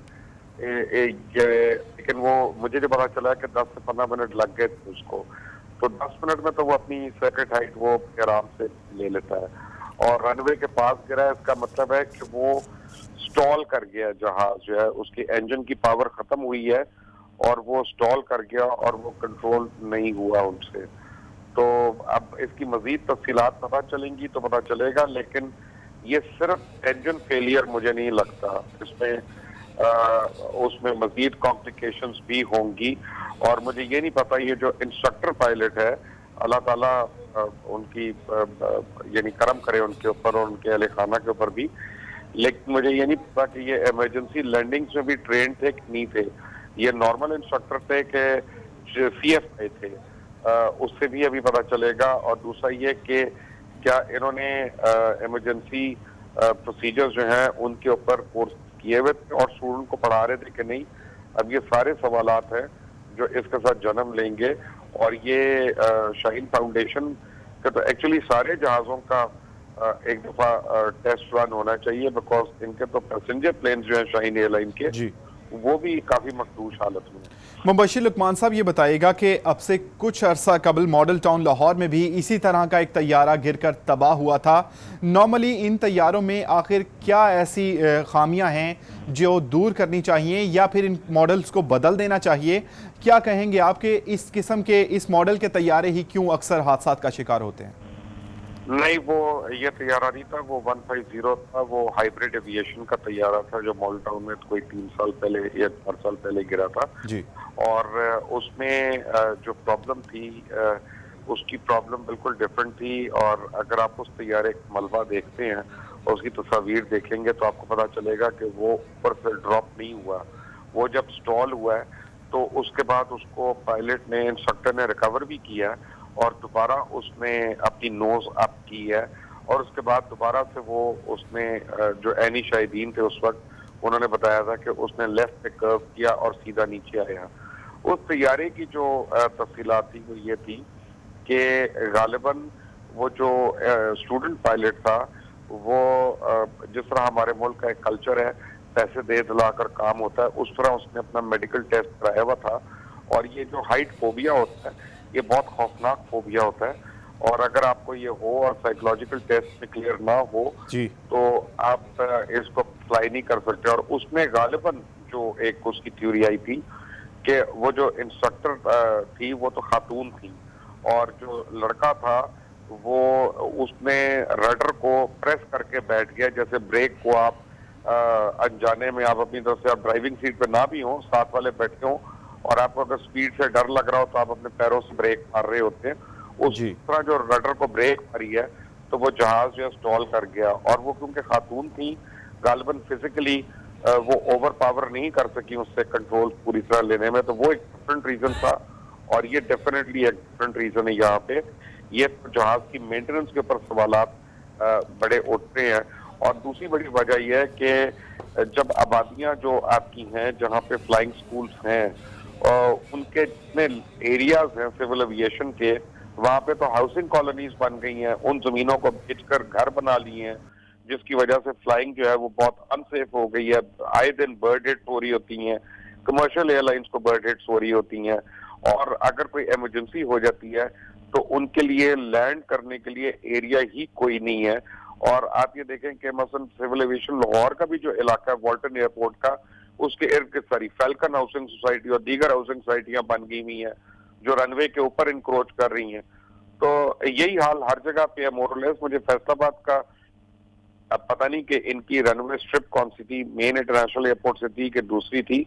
लेकिन वो मुझे जो पता चला है कि 10 से 15 मिनट लग गए थे उसको, तो 10 मिनट में तो वो अपनी सर्किट हाइट वो आराम से ले लेता है। और रनवे के पास गिरा है, इसका मतलब है कि वो स्टॉल कर गया जहाज जो है, उसकी इंजन की पावर खत्म हुई है और वो स्टॉल कर गया और वो कंट्रोल नहीं हुआ उनसे। तो अब इसकी मजीद तफसीलात पता चलेंगी तो पता चलेगा, लेकिन ये सिर्फ इंजन फेलियर मुझे नहीं लगता, इसमें उसमें मजीद कॉम्प्लिकेशंस भी होंगी। और मुझे ये नहीं पता ये जो इंस्ट्रक्टर पायलट है, अल्लाह ताला उनकी यानी करम करे उनके ऊपर और उनके अहले खाना के ऊपर भी, लेकिन मुझे ये नहीं पता कि ये इमरजेंसी लैंडिंग्स में भी ट्रेन थे कि नहीं थे। ये नॉर्मल इंस्ट्रक्टर थे कि CFI थे, उससे भी अभी पता चलेगा। और दूसरा ये कि क्या इन्होंने इमरजेंसी प्रोसीजर्स जो हैं उनके ऊपर कोर्स किए हुए थे और स्टूडेंट को पढ़ा रहे थे कि नहीं। अब ये सारे सवालात हैं जो इसके साथ जन्म लेंगे। और ये शाहीन फाउंडेशन के तो एक्चुअली सारे जहाज़ों का एक दफा टेस्ट रन होना चाहिए, बिकॉज इनके तो पैसेंजर प्लेन जो है शाहीन एयरलाइन के, वो भी काफी मखदूश हालत में। मुबशिर लुकमान साहब, ये बताइएगा कि अब से कुछ अरसा कबल मॉडल टाउन लाहौर में भी इसी तरह का एक तैयारा गिरकर तबाह हुआ था। नॉर्मली इन तैयारों में आखिर क्या ऐसी खामियां हैं जो दूर करनी चाहिए या फिर इन मॉडल्स को बदल देना चाहिए? क्या कहेंगे आपके इस किस्म के इस मॉडल के तैयारे ही क्यों अक्सर हादसात का शिकार होते हैं? नहीं, वो ये तैयारा नहीं था, वो 150 था, वो हाइब्रिड एविएशन का तैयारा था जो मॉडल टाउन में कोई 3 साल पहले या 4 साल पहले गिरा था जी। और उसमें जो प्रॉब्लम थी उसकी प्रॉब्लम बिल्कुल डिफरेंट थी। और अगर आप उस तैयारे का मलबा देखते हैं और उसकी तस्वीर देखेंगे तो आपको पता चलेगा कि वो ऊपर से ड्रॉप नहीं हुआ। वो जब स्टॉल हुआ है तो उसके बाद उसको पायलट ने, इंस्ट्रक्टर ने रिकवर भी किया और दोबारा उसने अपनी नोज अप की है। और उसके बाद दोबारा से वो उसने जो एनी शाहिदीन थे उस वक्त, उन्होंने बताया था कि उसने लेफ्ट पे कर्व किया और सीधा नीचे आया। उस तैयारे की जो तफसीलात थी वो ये थी कि गालिबन वो जो स्टूडेंट पायलट था, वो जिस तरह हमारे मुल्क का एक कल्चर है पैसे दे दिलाकर काम होता है, उस तरह उसने अपना मेडिकल टेस्ट कराया हुआ था। और ये जो हाइट फोबिया होता है ये बहुत खौफनाक फोबिया होता है, और अगर आपको ये हो और साइकोलॉजिकल टेस्ट में क्लियर ना हो जी, तो आप इसको फ्लाई नहीं कर सकते। और उसमें गालिबन जो एक उसकी थ्योरी आई थी कि वो जो इंस्ट्रक्टर थी वो तो खातून थी, और जो लड़का था वो उसने रडर को प्रेस करके बैठ गया, जैसे ब्रेक को आप अनजाने में आप अपनी तरफ से आप ड्राइविंग सीट पे ना भी हो, साथ वाले बैठे हो और आपको अगर स्पीड से डर लग रहा हो तो आप अपने पैरों से ब्रेक मार रहे होते हैं, उस तरह जो रडर को ब्रेक मारी है तो वो जहाज जो है स्टॉल कर गया। और वो क्योंकि खातून थी, गालिबन फिजिकली वो ओवर पावर नहीं कर सकी उससे कंट्रोल पूरी तरह लेने में, तो वो एक डिफरेंट रीजन था। और ये डेफिनेटली एक डिफरेंट रीजन है यहाँ पे। ये तो जहाज की मेंटेनेंस के ऊपर सवालात बड़े उठते हैं। और दूसरी बड़ी वजह यह है कि जब आबादियां जो आपकी हैं जहाँ पे फ्लाइंग स्कूल्स हैं, उनके जितने एरियाज हैं सिविल एविएशन के, वहाँ पे तो हाउसिंग कॉलोनीज बन गई हैं, उन जमीनों को बेचकर घर बना लिए हैं, जिसकी वजह से फ्लाइंग जो है वो बहुत अनसेफ हो गई है। आए दिन बर्ड हिट्स हो रही होती हैं, कमर्शियल एयरलाइंस को बर्ड हिट्स हो रही होती हैं, और अगर कोई इमरजेंसी हो जाती है तो उनके लिए लैंड करने के लिए एरिया ही कोई नहीं है। और आप ये देखें कि मसलन सिविल एविएशन लाहौर का भी जो इलाका है वॉल्टन एयरपोर्ट का, उसके इर्द गिर्द सारी फैल्कन हाउसिंग सोसाइटी और दीगर हाउसिंग सोसाइटियां बन गई हुई हैं, जो रनवे के ऊपर इंक्रोच कर रही हैं। तो यही हाल हर जगह पे है मोरलेस। मुझे फैसलाबाद का अब पता नहीं कि इनकी रनवे स्ट्रिप कौन सी थी, मेन इंटरनेशनल एयरपोर्ट से थी कि दूसरी थी,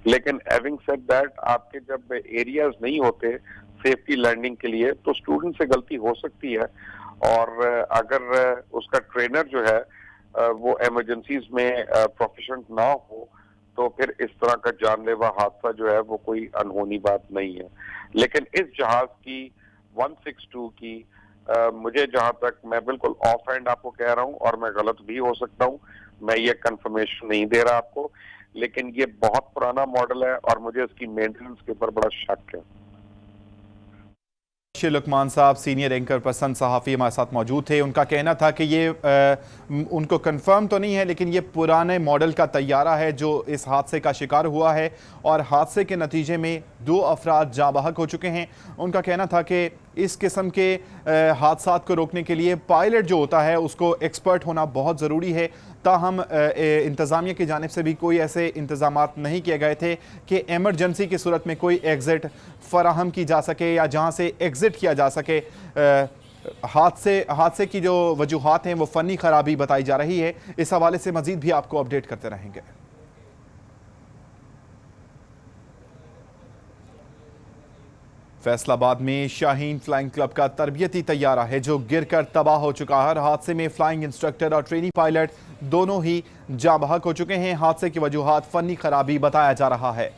लेकिन हैविंग सेड दैट आपके जब एरियाज नहीं होते सेफ्टी लैंडिंग के लिए तो स्टूडेंट से गलती हो सकती है, और अगर उसका ट्रेनर जो है वो इमरजेंसीज में प्रोफिशिएंट ना हो तो फिर इस तरह का जानलेवा हादसा जो है वो कोई अनहोनी बात नहीं है। लेकिन इस जहाज की 162 की मुझे जहां तक, मैं बिल्कुल ऑफ हैंड आपको कह रहा हूं और मैं गलत भी हो सकता हूं, मैं ये कंफर्मेशन नहीं दे रहा आपको, लेकिन ये बहुत पुराना मॉडल है और मुझे इसकी मेंटेनेंस के ऊपर बड़ा शक है। लुकमान साहब सीनियर एंकर पर्सन सहाफ़ी हमारे साथ मौजूद थे। उनका कहना था कि ये उनको कंफर्म तो नहीं है लेकिन ये पुराने मॉडल का तैयारा है जो इस हादसे का शिकार हुआ है और हादसे के नतीजे में 2 अफराद जाँ बहक हो चुके हैं। उनका कहना था कि इस किस्म के हादसात को रोकने के लिए पायलट जो होता है उसको एक्सपर्ट होना बहुत ज़रूरी है। ताहम इंतज़ामिया की जानिब से भी कोई ऐसे इंतज़ामात नहीं किए गए थे कि एमरजेंसी की सूरत में कोई एग्ज़िट फराहम की जा सके या जहाँ से एग्ज़िट किया जा सके। हादसे की जो वजूहात हैं वो फ़नी खराबी बताई जा रही है। इस हवाले से मज़ीद भी आपको अपडेट करते रहेंगे। फैसलाबाद में शाहीन फ्लाइंग क्लब का तरबियती तैयारा है जो गिरकर तबाह हो चुका है। हादसे में फ्लाइंग इंस्ट्रक्टर और ट्रेनी पायलट दोनों ही जाँ बहक हो चुके हैं। हादसे की वजूहात फ़नी खराबी बताया जा रहा है।